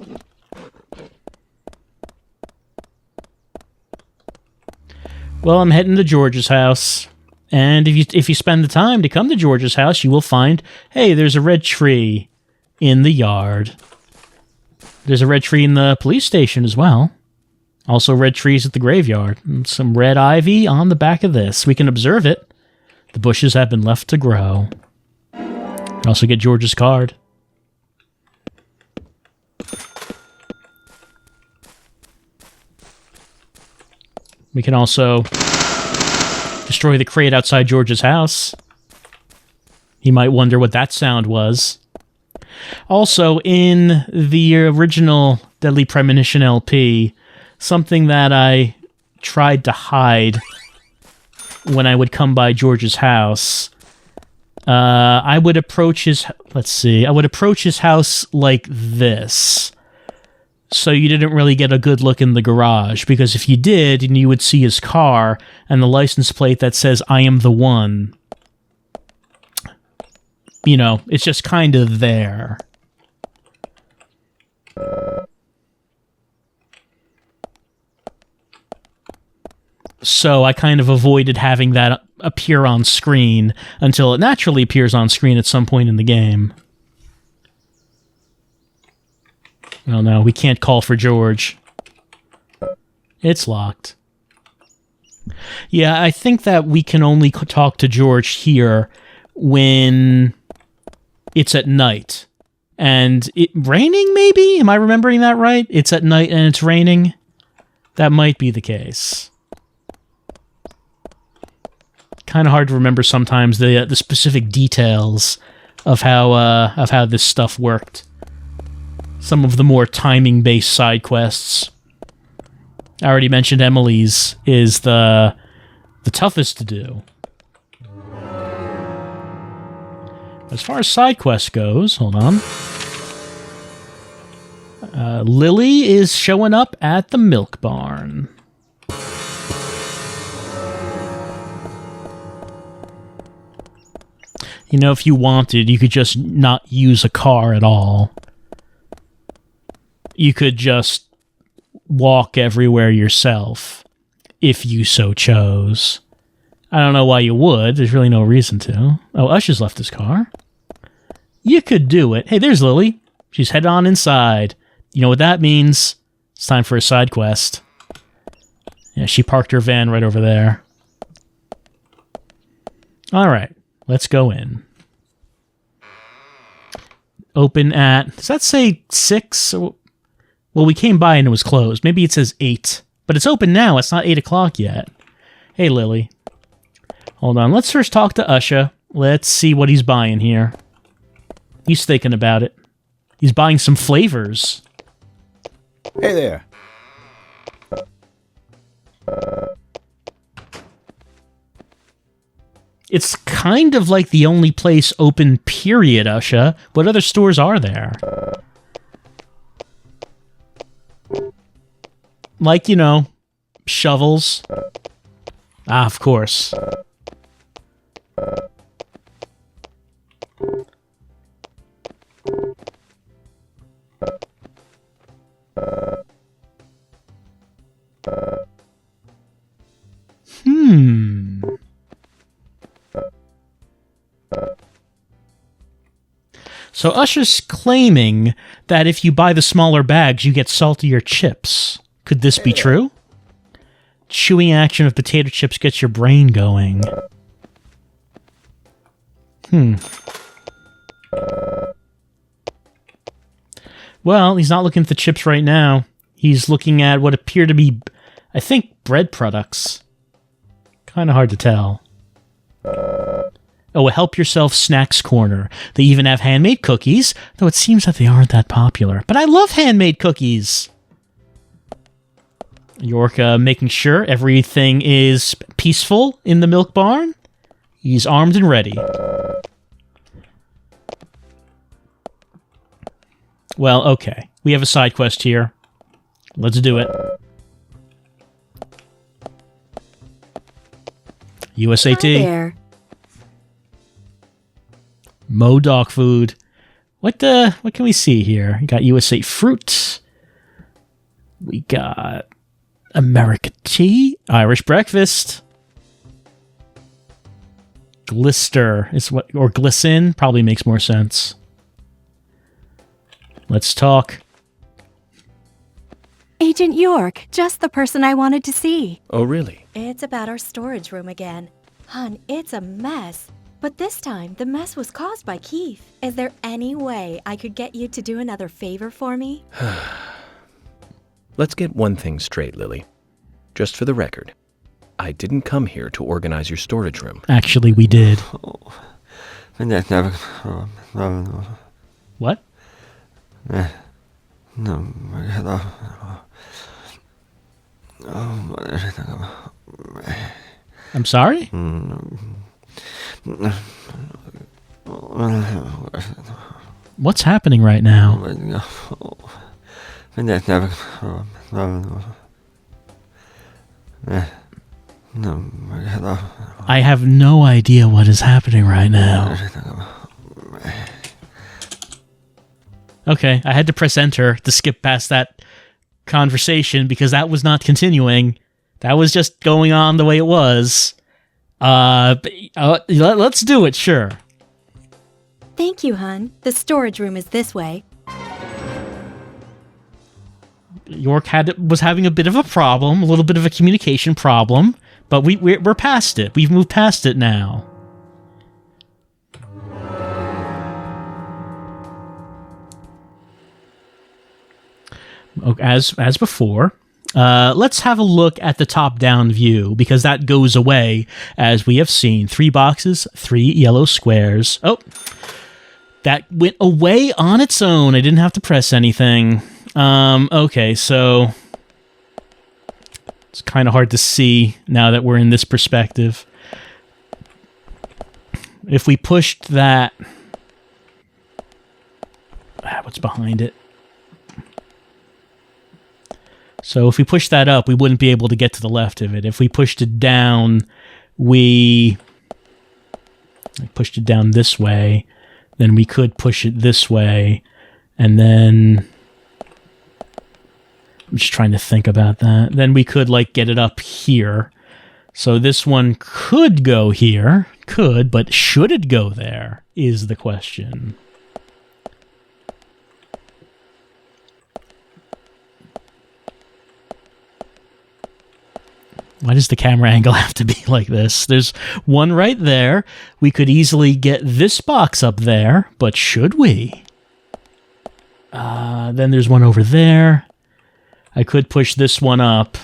Well, I'm heading to George's house, and if you spend the time to come to George's house, you will find, hey, there's a red tree in the yard. There's a red tree in the police station as well. Also red trees at the graveyard, and some red ivy on the back of this. We can observe it. The bushes have been left to grow. You also get George's card. We can also destroy the crate outside George's house. He might wonder what that sound was. Also, in the original Deadly Premonition LP, something that I tried to hide when I would come by George's house, I would approach his... Let's see. I would approach his house like this. So you didn't really get a good look in the garage, because if you did, and you would see his car and the license plate that says, I am the one. It's just kind of there. So I kind of avoided having that appear on screen until it naturally appears on screen at some point in the game. Oh no, we can't call for George. It's locked. Yeah, I think that we can only talk to George here when it's at night. And it raining, maybe? Am I remembering that right? It's at night and it's raining? That might be the case. Kind of hard to remember sometimes the specific details of how this stuff worked. Some of the more timing-based side quests. I already mentioned Emily's is the toughest to do. As far as side quest goes, hold on. Lily is showing up at the milk barn. If you wanted, you could just not use a car at all. You could just walk everywhere yourself, if you so chose. I don't know why you would. There's really no reason to. Oh, Ush has left his car. You could do it. Hey, there's Lily. She's headed on inside. You know what that means? It's time for a side quest. Yeah, she parked her van right over there. All right, let's go in. Open at, does that say 6? Well, we came by and it was closed. Maybe it says 8. But it's open now. It's not 8 o'clock yet. Hey, Lily. Hold on. Let's first talk to Usha. Let's see what he's buying here. He's thinking about it. He's buying some flavors. Hey there. It's kind of like the only place open, period, Usha. What other stores are there? Like, you know, shovels. Ah, of course. So Usher's claiming that if you buy the smaller bags, you get saltier chips. Could this be true? Chewing action of potato chips gets your brain going. Well, he's not looking at the chips right now. He's looking at what appear to be, I think, bread products. Kind of hard to tell. Oh, a help yourself snacks corner. They even have handmade cookies, though it seems that they aren't that popular. But I love handmade cookies. York making sure everything is peaceful in the milk barn. He's armed and ready. Well, okay. We have a side quest here. Let's do it. USAT. Hi there. Mo dog food. What can we see here? We got USA fruit. We got America tea, Irish breakfast. Glister is what, or glisten probably makes more sense. Let's talk. Agent York, just the person I wanted to see. Oh, really? It's about our storage room again. Hun, it's a mess. But this time, the mess was caused by Keith. Is there any way I could get you to do another favor for me? Let's get one thing straight, Lily. Just for the record, I didn't come here to organize your storage room. Actually, we did. What? I'm sorry? What's happening right now? I have no idea what is happening right now. Okay, I had to press enter to skip past that conversation because that was not continuing. That was just going on the way it was. Let's do it, sure. Thank you, hun. The storage room is this way. York was having a bit of a problem, a little bit of a communication problem, but we're past it. We've moved past it now. As before, let's have a look at the top-down view, because that goes away, as we have seen. 3 boxes, 3 yellow squares. Oh, that went away on its own. I didn't have to press anything. Okay, so it's kind of hard to see now that we're in this perspective. If we pushed that... what's behind it? So if we push that up, we wouldn't be able to get to the left of it. If we pushed it down, we pushed it down this way, then we could push it this way, and then... I'm just trying to think about that. Then we could, like, get it up here. So this one could go here. Could, but should it go there is the question. Why does the camera angle have to be like this? There's one right there. We could easily get this box up there, but should we? Then there's one over there. I could push this one up.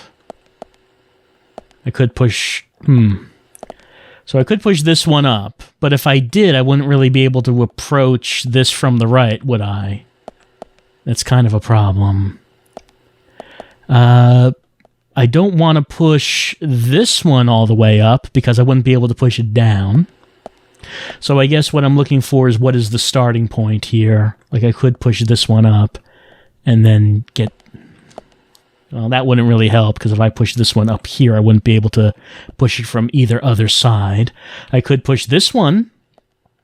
I could push... So I could push this one up, but if I did, I wouldn't really be able to approach this from the right, would I? That's kind of a problem. I don't want to push this one all the way up because I wouldn't be able to push it down. So I guess what I'm looking for is what is the starting point here. Like I could push this one up and then get... Well, that wouldn't really help because if I push this one up here, I wouldn't be able to push it from either other side. I could push this one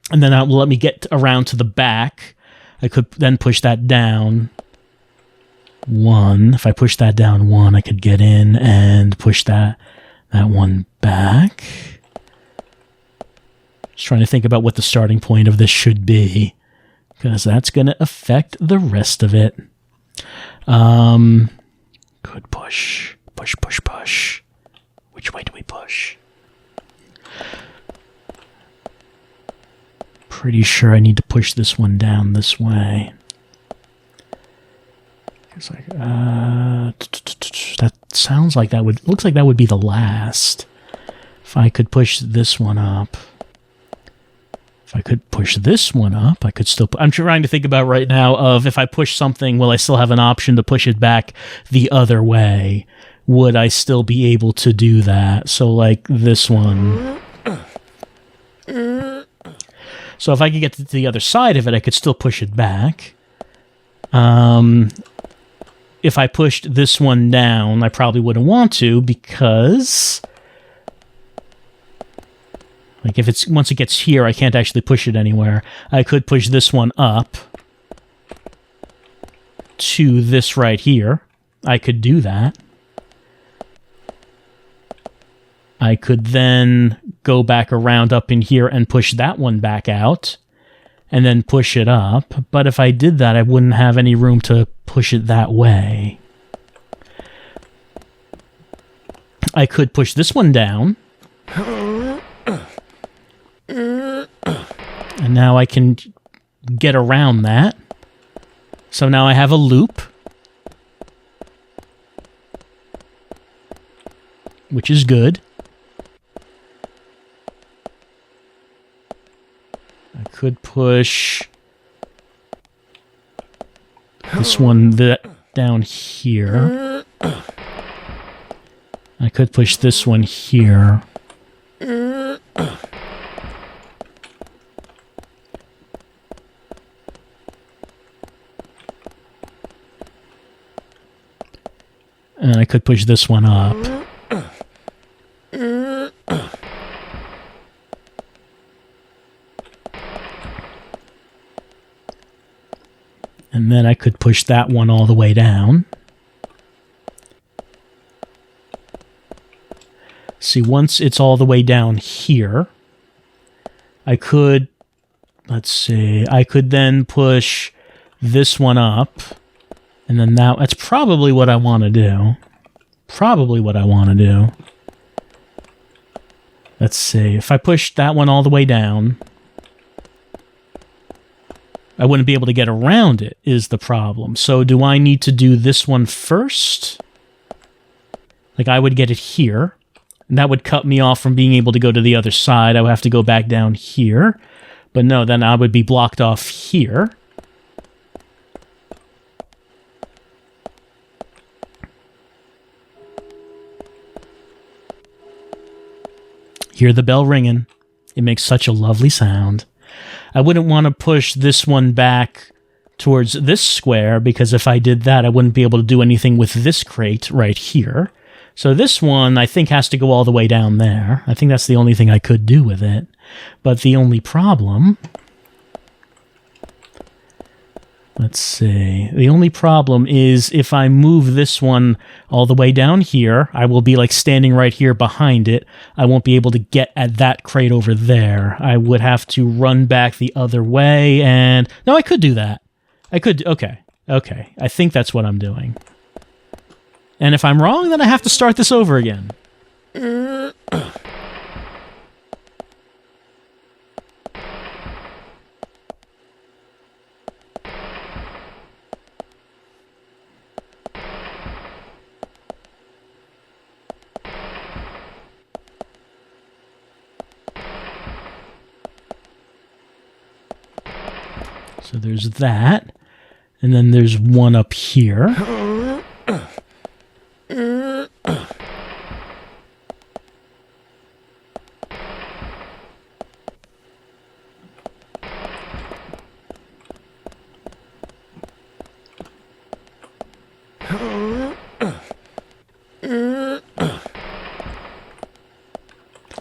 and then that will let me get around to the back. I could then push that down. 1. If I push that down 1, I could get in and push that one back. Just trying to think about what the starting point of this should be, because that's going to affect the rest of it. Could push. Push. Which way do we push? Pretty sure I need to push this one down this way. It's like, that sounds like that would... Looks like that would be the last. If I could push this one up. If I could push this one up, I could still... I'm trying to think about right now of if I push something, will I still have an option to push it back the other way? Would I still be able to do that? So like this one. So if I could get to the other side of it, I could still push it back. If I pushed this one down, I probably wouldn't want to because... Like, if it's once it gets here, I can't actually push it anywhere. I could push this one up to this right here. I could do that. I could then go back around up in here and push that one back out, and then push it up. But if I did that, I wouldn't have any room to push it that way. I could push this one down. And now I can get around that. So now I have a loop. Which is good. I could push this one down here. I could push this one here. And I could push this one up. And then I could push that one all the way down. See, once it's all the way down here, I could, let's see, I could then push this one up. And then that's probably what I want to do. Let's see. If I push that one all the way down, I wouldn't be able to get around it, is the problem. So do I need to do this one first? Like, I would get it here. And that would cut me off from being able to go to the other side. I would have to go back down here. But no, then I would be blocked off here. Hear the bell ringing. It makes such a lovely sound. I wouldn't want to push this one back towards this square, because if I did that, I wouldn't be able to do anything with this crate right here. So this one, I think, has to go all the way down there. I think that's the only thing I could do with it. But the only problem... Let's see. The only problem is if I move this one all the way down here, I will be like standing right here behind it. I won't be able to get at that crate over there. I would have to run back the other way and... No, I could do that. I could... Okay. I think that's what I'm doing. And if I'm wrong, then I have to start this over again. So there's that. And then there's one up here.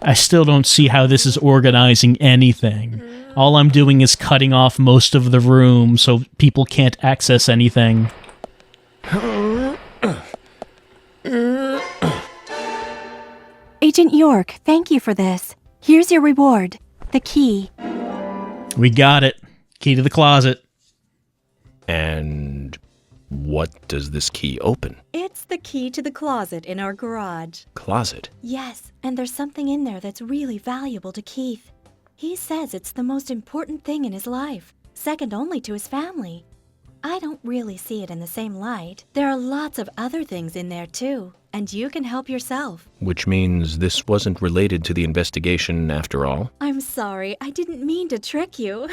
I still don't see how this is organizing anything. All I'm doing is cutting off most of the room so people can't access anything. Agent York, thank you for this. Here's your reward. The key. We got it. Key to the closet. And what does this key open? It's the key to the closet in our garage. Closet? Yes, and there's something in there that's really valuable to Keith. He says it's the most important thing in his life, second only to his family. I don't really see it in the same light. There are lots of other things in there too, and you can help yourself. Which means this wasn't related to the investigation after all? I'm sorry, I didn't mean to trick you.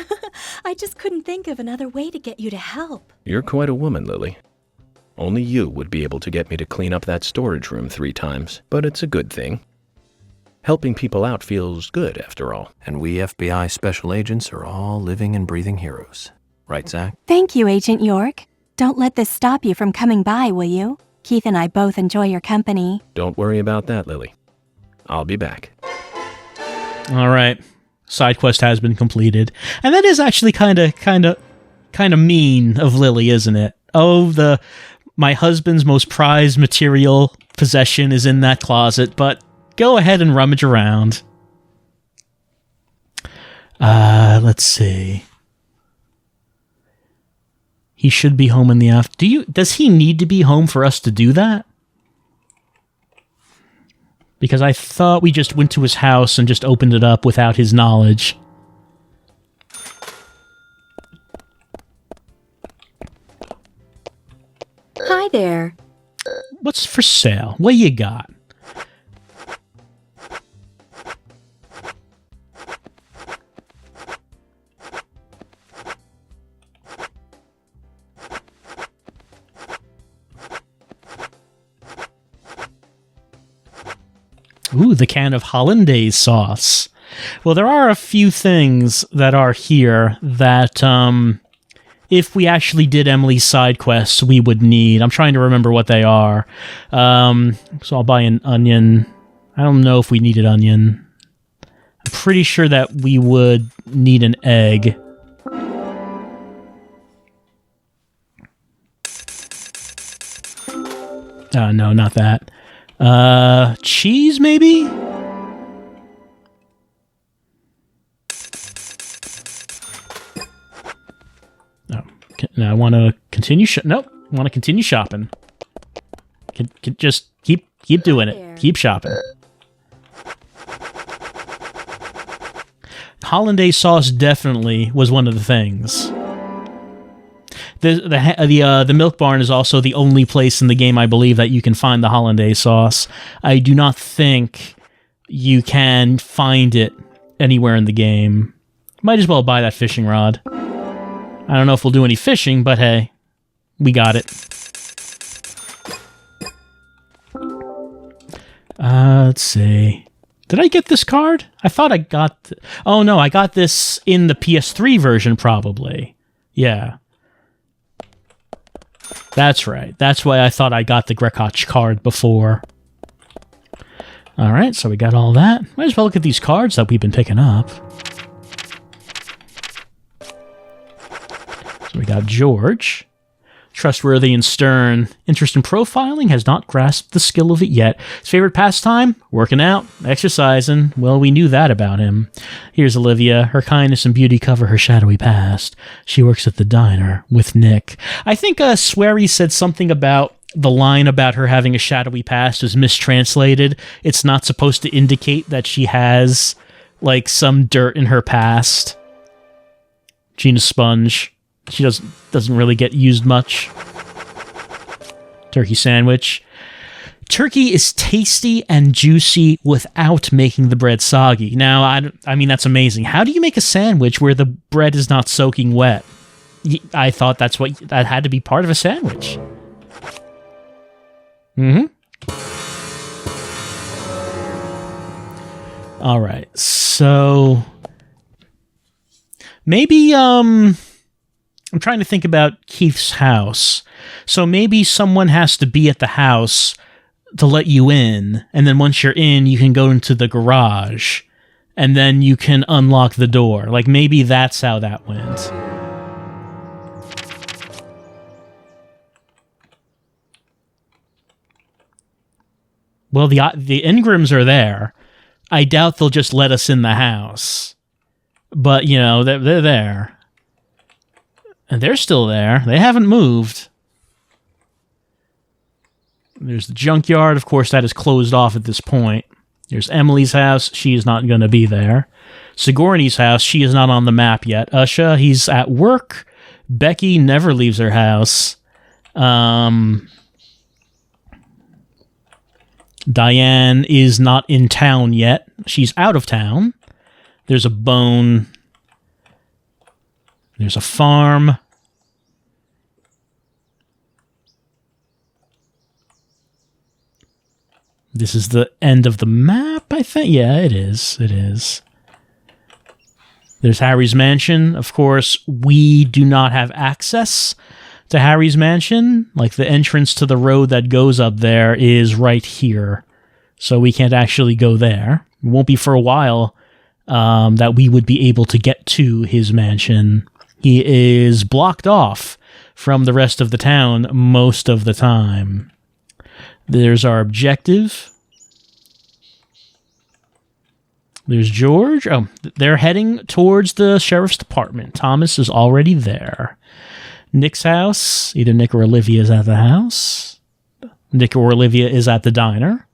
I just couldn't think of another way to get you to help. You're quite a woman, Lily. Only you would be able to get me to clean up that storage room 3 times, but it's a good thing. Helping people out feels good, after all. And we FBI special agents are all living and breathing heroes. Right, Zach? Thank you, Agent York. Don't let this stop you from coming by, will you? Keith and I both enjoy your company. Don't worry about that, Lily. I'll be back. All right. Side quest has been completed. And that is actually kind of mean of Lily, isn't it? Oh, my husband's most prized material possession is in that closet, but go ahead and rummage around. Let's see. He should be home in the afternoon. Does he need to be home for us to do that? Because I thought we just went to his house and just opened it up without his knowledge. Hi there. What's for sale? What you got? Ooh, the can of hollandaise sauce. Well, there are a few things that are here that, if we actually did Emily's side quests, we would need. I'm trying to remember what they are. So I'll buy an onion. I don't know if we needed onion. I'm pretty sure that we would need an egg. No, not that. Cheese, maybe? No, I want to continue. Nope, I want to continue shopping. Just keep doing it. Keep shopping. Hollandaise sauce definitely was one of the things. The Milk Barn is also the only place in the game, I believe, that you can find the hollandaise sauce. I do not think you can find it anywhere in the game. Might as well buy that fishing rod. I don't know if we'll do any fishing, but hey, we got it. Let's see. Did I get this card? I thought I got... Oh no, I got this in the PS3 version, probably. Yeah. That's right. That's why I thought I got the Grecotch card before. Alright, so we got all that. Might as well look at these cards that we've been picking up. So we got George. Trustworthy and stern. Interest in profiling, has not grasped the skill of it yet. His favorite pastime? Working out, exercising. Well, we knew that about him. Here's Olivia. Her kindness and beauty cover her shadowy past. She works at the diner with Nick. I think Swery said something about the line about her having a shadowy past is mistranslated. It's not supposed to indicate that she has, like, some dirt in her past. Gina Sponge. She doesn't really get used much. Turkey sandwich. Turkey is tasty and juicy without making the bread soggy. Now, I mean, that's amazing. How do you make a sandwich where the bread is not soaking wet? I thought that had to be part of a sandwich. All right, so maybe I'm trying to think about Keith's house. So maybe someone has to be at the house to let you in, and then once you're in, you can go into the garage, and then you can unlock the door. Like, maybe that's how that went. Well, the Ingrams are there. I doubt they'll just let us in the house. But, you know, they're there. And they're still there. They haven't moved. There's the junkyard. Of course, that is closed off at this point. There's Emily's house. She is not going to be there. Sigourney's house. She is not on the map yet. Usha, he's at work. Becky never leaves her house. Diane is not in town yet. She's out of town. There's a bone. There's a farm. This is the end of the map, I think. Yeah, it is. It is. There's Harry's mansion. Of course, we do not have access to Harry's mansion. Like, the entrance to the road that goes up there is right here. So we can't actually go there. It won't be for a while that we would be able to get to his mansion. He is blocked off from the rest of the town most of the time. There's our objective. There's George. Oh, they're heading towards the sheriff's department. Thomas is already there. Nick's house. Either Nick or Olivia is at the house. Nick or Olivia is at the diner.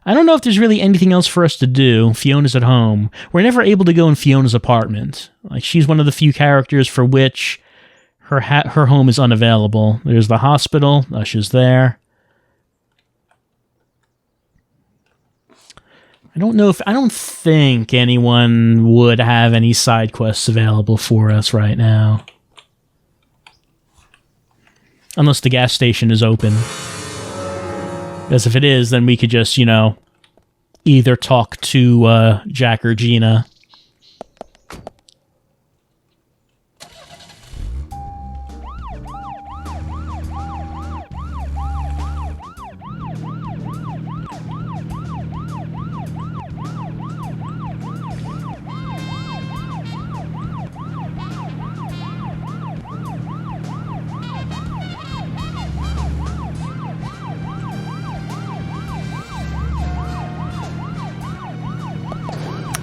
I don't know if there's really anything else for us to do. Fiona's at home. We're never able to go in Fiona's apartment. Like, she's one of the few characters for which her home is unavailable. There's the hospital. Usha's there. I don't think anyone would have any side quests available for us right now. Unless the gas station is open. Because if it is, then we could just, you know, either talk to Jack or Gina.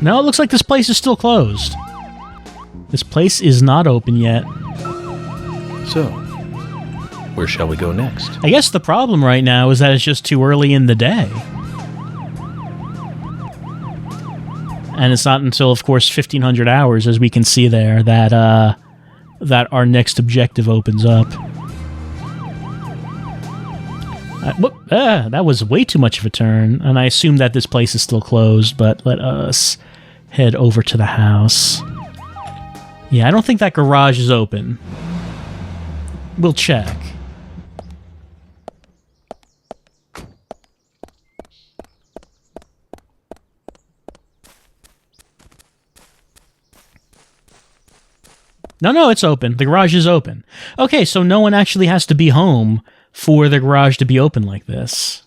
No, it looks like this place is still closed. This place is not open yet. So, where shall we go next? I guess the problem right now is that it's just too early in the day. And it's not until, of course, 1500 hours, as we can see there, that that our next objective opens up. That was way too much of a turn, and I assume that this place is still closed, but let us head over to the house. Yeah, I don't think that garage is open. We'll check. No, it's open. The garage is open. Okay, so no one actually has to be home for the garage to be open like this.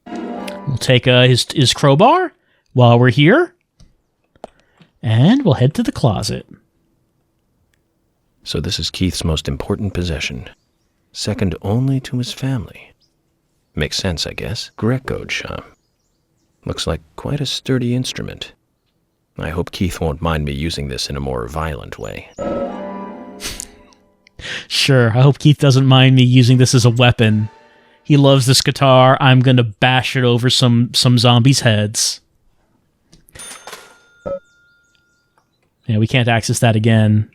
We'll take his crowbar while we're here, and we'll head to the closet. So this is Keith's most important possession, second only to his family. Makes sense, I guess. Grecotch, looks like quite a sturdy instrument. I hope Keith won't mind me using this in a more violent way. Sure, I hope Keith doesn't mind me using this as a weapon. He loves this guitar. I'm gonna bash it over some zombies' heads. Yeah, we can't access that again.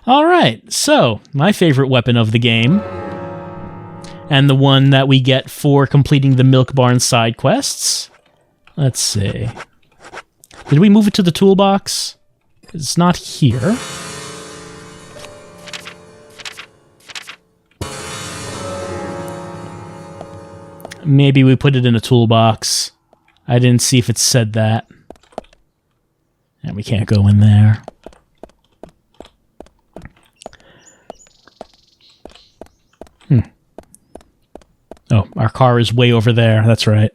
Alright, so, my favorite weapon of the game, and the one that we get for completing the Milk Barn side quests. Let's see. Did we move it to the toolbox? It's not here. Maybe we put it in a toolbox. I didn't see if it said that. And we can't go in there. Oh, our car is way over there. That's right.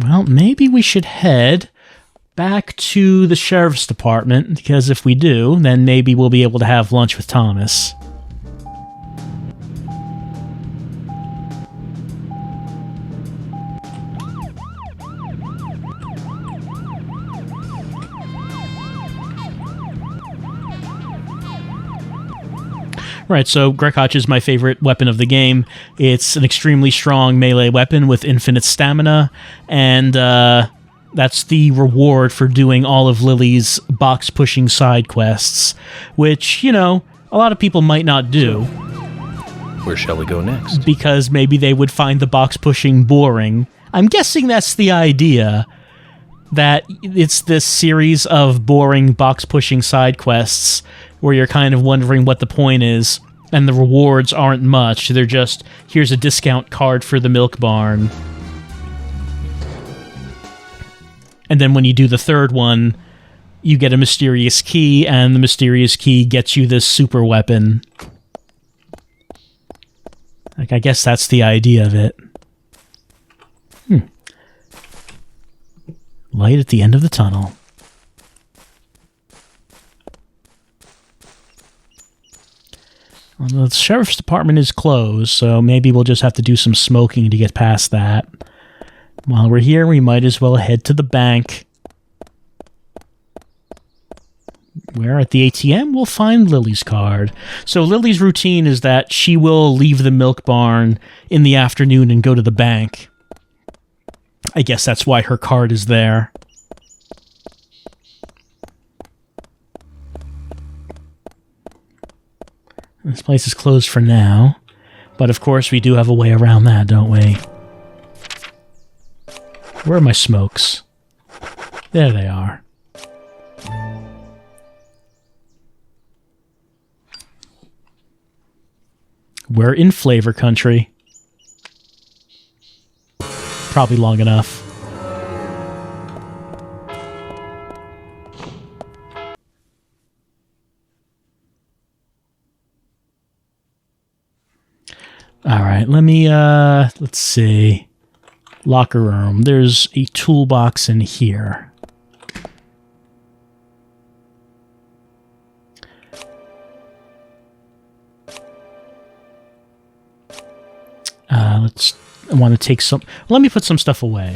Well, maybe we should head back to the sheriff's department, because if we do, then maybe we'll be able to have lunch with Thomas. Right, so Grecotch is my favorite weapon of the game. It's an extremely strong melee weapon with infinite stamina, and that's the reward for doing all of Lily's box-pushing side quests, which, you know, a lot of people might not do. Where shall we go next? Because maybe they would find the box-pushing boring. I'm guessing that's the idea, that it's this series of boring box-pushing side quests where you're kind of wondering what the point is, and the rewards aren't much. They're just, here's a discount card for the Milk Barn. And then when you do the third one, you get a mysterious key, and the mysterious key gets you this super weapon. Like, I guess that's the idea of it. Light at the end of the tunnel. Well, the sheriff's department is closed, so maybe we'll just have to do some smoking to get past that. While we're here, we might as well head to the bank, where at the ATM we'll find Lily's card. So Lily's routine is that she will leave the Milk Barn in the afternoon and go to the bank. I guess that's why her card is there. This place is closed for now, but of course we do have a way around that, don't we? Where are my smokes? There they are. We're in flavor country. Probably long enough. Alright, let me, let's see. Locker room. There's a toolbox in here. I want to take some... Let me put some stuff away.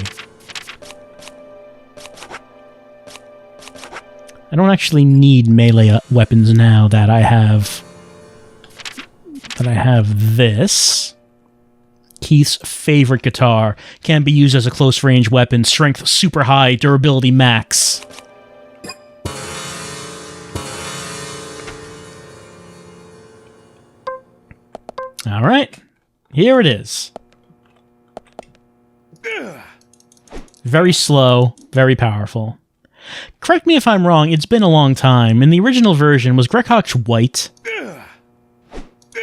I don't actually need melee weapons now that I have... this. Keith's favorite guitar. Can be used as a close-range weapon. Strength super high. Durability max. Alright. Here it is. Very slow. Very powerful. Correct me if I'm wrong. It's been a long time. In the original version, was Grecotch white?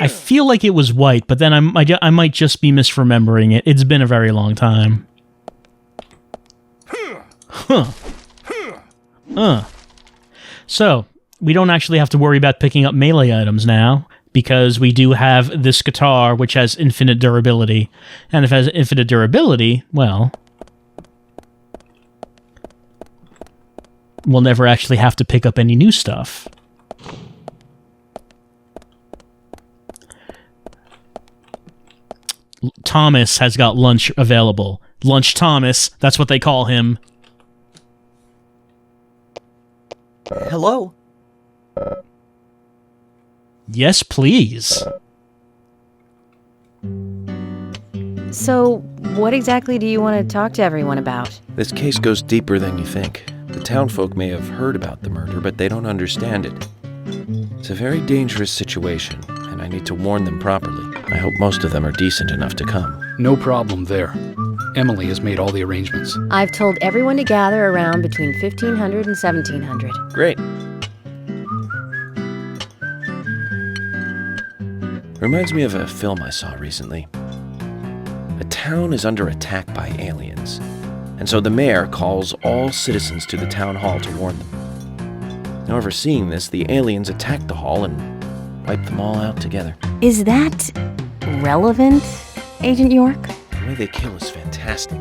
I feel like it was white, but then I might just be misremembering it. It's been a very long time. So, we don't actually have to worry about picking up melee items now, because we do have this guitar, which has infinite durability. And if it has infinite durability, well... we'll never actually have to pick up any new stuff. Thomas has got lunch available. Lunch Thomas, that's what they call him. Hello? Yes, please. So, what exactly do you want to talk to everyone about? This case goes deeper than you think. The townfolk may have heard about the murder, but they don't understand it. It's a very dangerous situation, and I need to warn them properly. I hope most of them are decent enough to come. No problem there. Emily has made all the arrangements. I've told everyone to gather around between 1500 and 1700. Great. Reminds me of a film I saw recently. A town is under attack by aliens, and so the mayor calls all citizens to the town hall to warn them. However, seeing this, the aliens attack the hall and wipe them all out together. Is that relevant, Agent York? The way they kill is fantastic.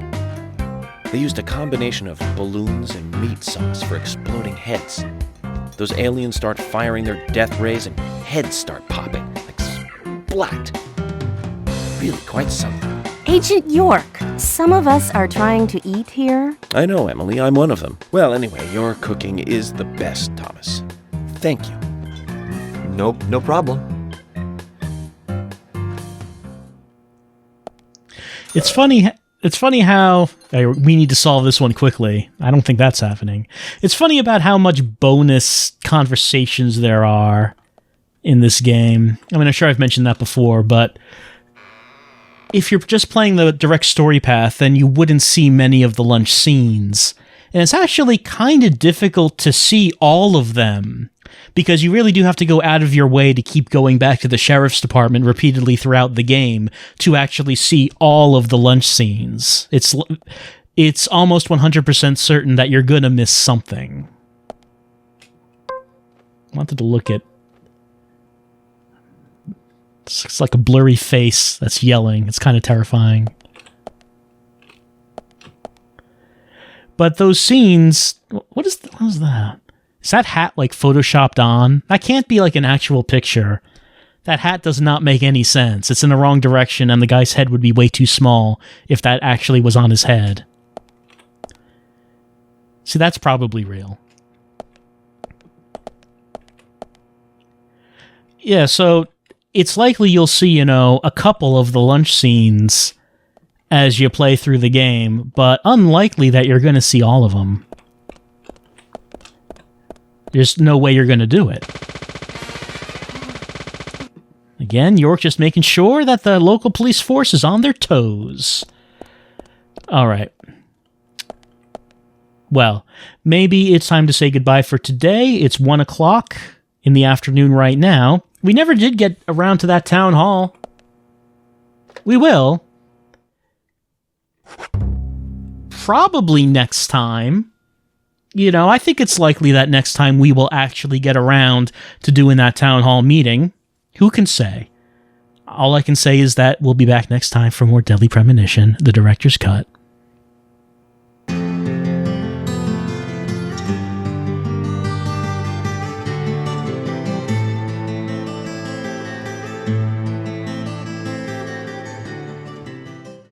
They used a combination of balloons and meat sauce for exploding heads. Those aliens start firing their death rays and heads start popping, like splat. Really quite something. Agent York, some of us are trying to eat here. I know, Emily, I'm one of them. Well, anyway, your cooking is the best, Thomas. Thank you. No problem. It's funny how we need to solve this one quickly. I don't think that's happening. It's funny about how much bonus conversations there are in this game. I mean, I'm sure I've mentioned that before, but if you're just playing the direct story path, then you wouldn't see many of the lunch scenes. And it's actually kind of difficult to see all of them, because you really do have to go out of your way to keep going back to the sheriff's department repeatedly throughout the game to actually see all of the lunch scenes. It's almost 100% certain that you're going to miss something. I wanted to look at... It's like a blurry face that's yelling. It's kind of terrifying. But those scenes... What is that? Is that hat like photoshopped on? That can't be like an actual picture. That hat does not make any sense. It's in the wrong direction, and the guy's head would be way too small if that actually was on his head. See, that's probably real. Yeah, so it's likely you'll see, a couple of the lunch scenes as you play through the game, but unlikely that you're going to see all of them. There's no way you're going to do it. Again, York just making sure that the local police force is on their toes. All right. Well, maybe it's time to say goodbye for today. It's 1 o'clock in the afternoon right now. We never did get around to that town hall. We will. Probably next time. I think it's likely that next time we will actually get around to doing that town hall meeting. Who can say? All I can say is that we'll be back next time for more Deadly Premonition, the director's cut.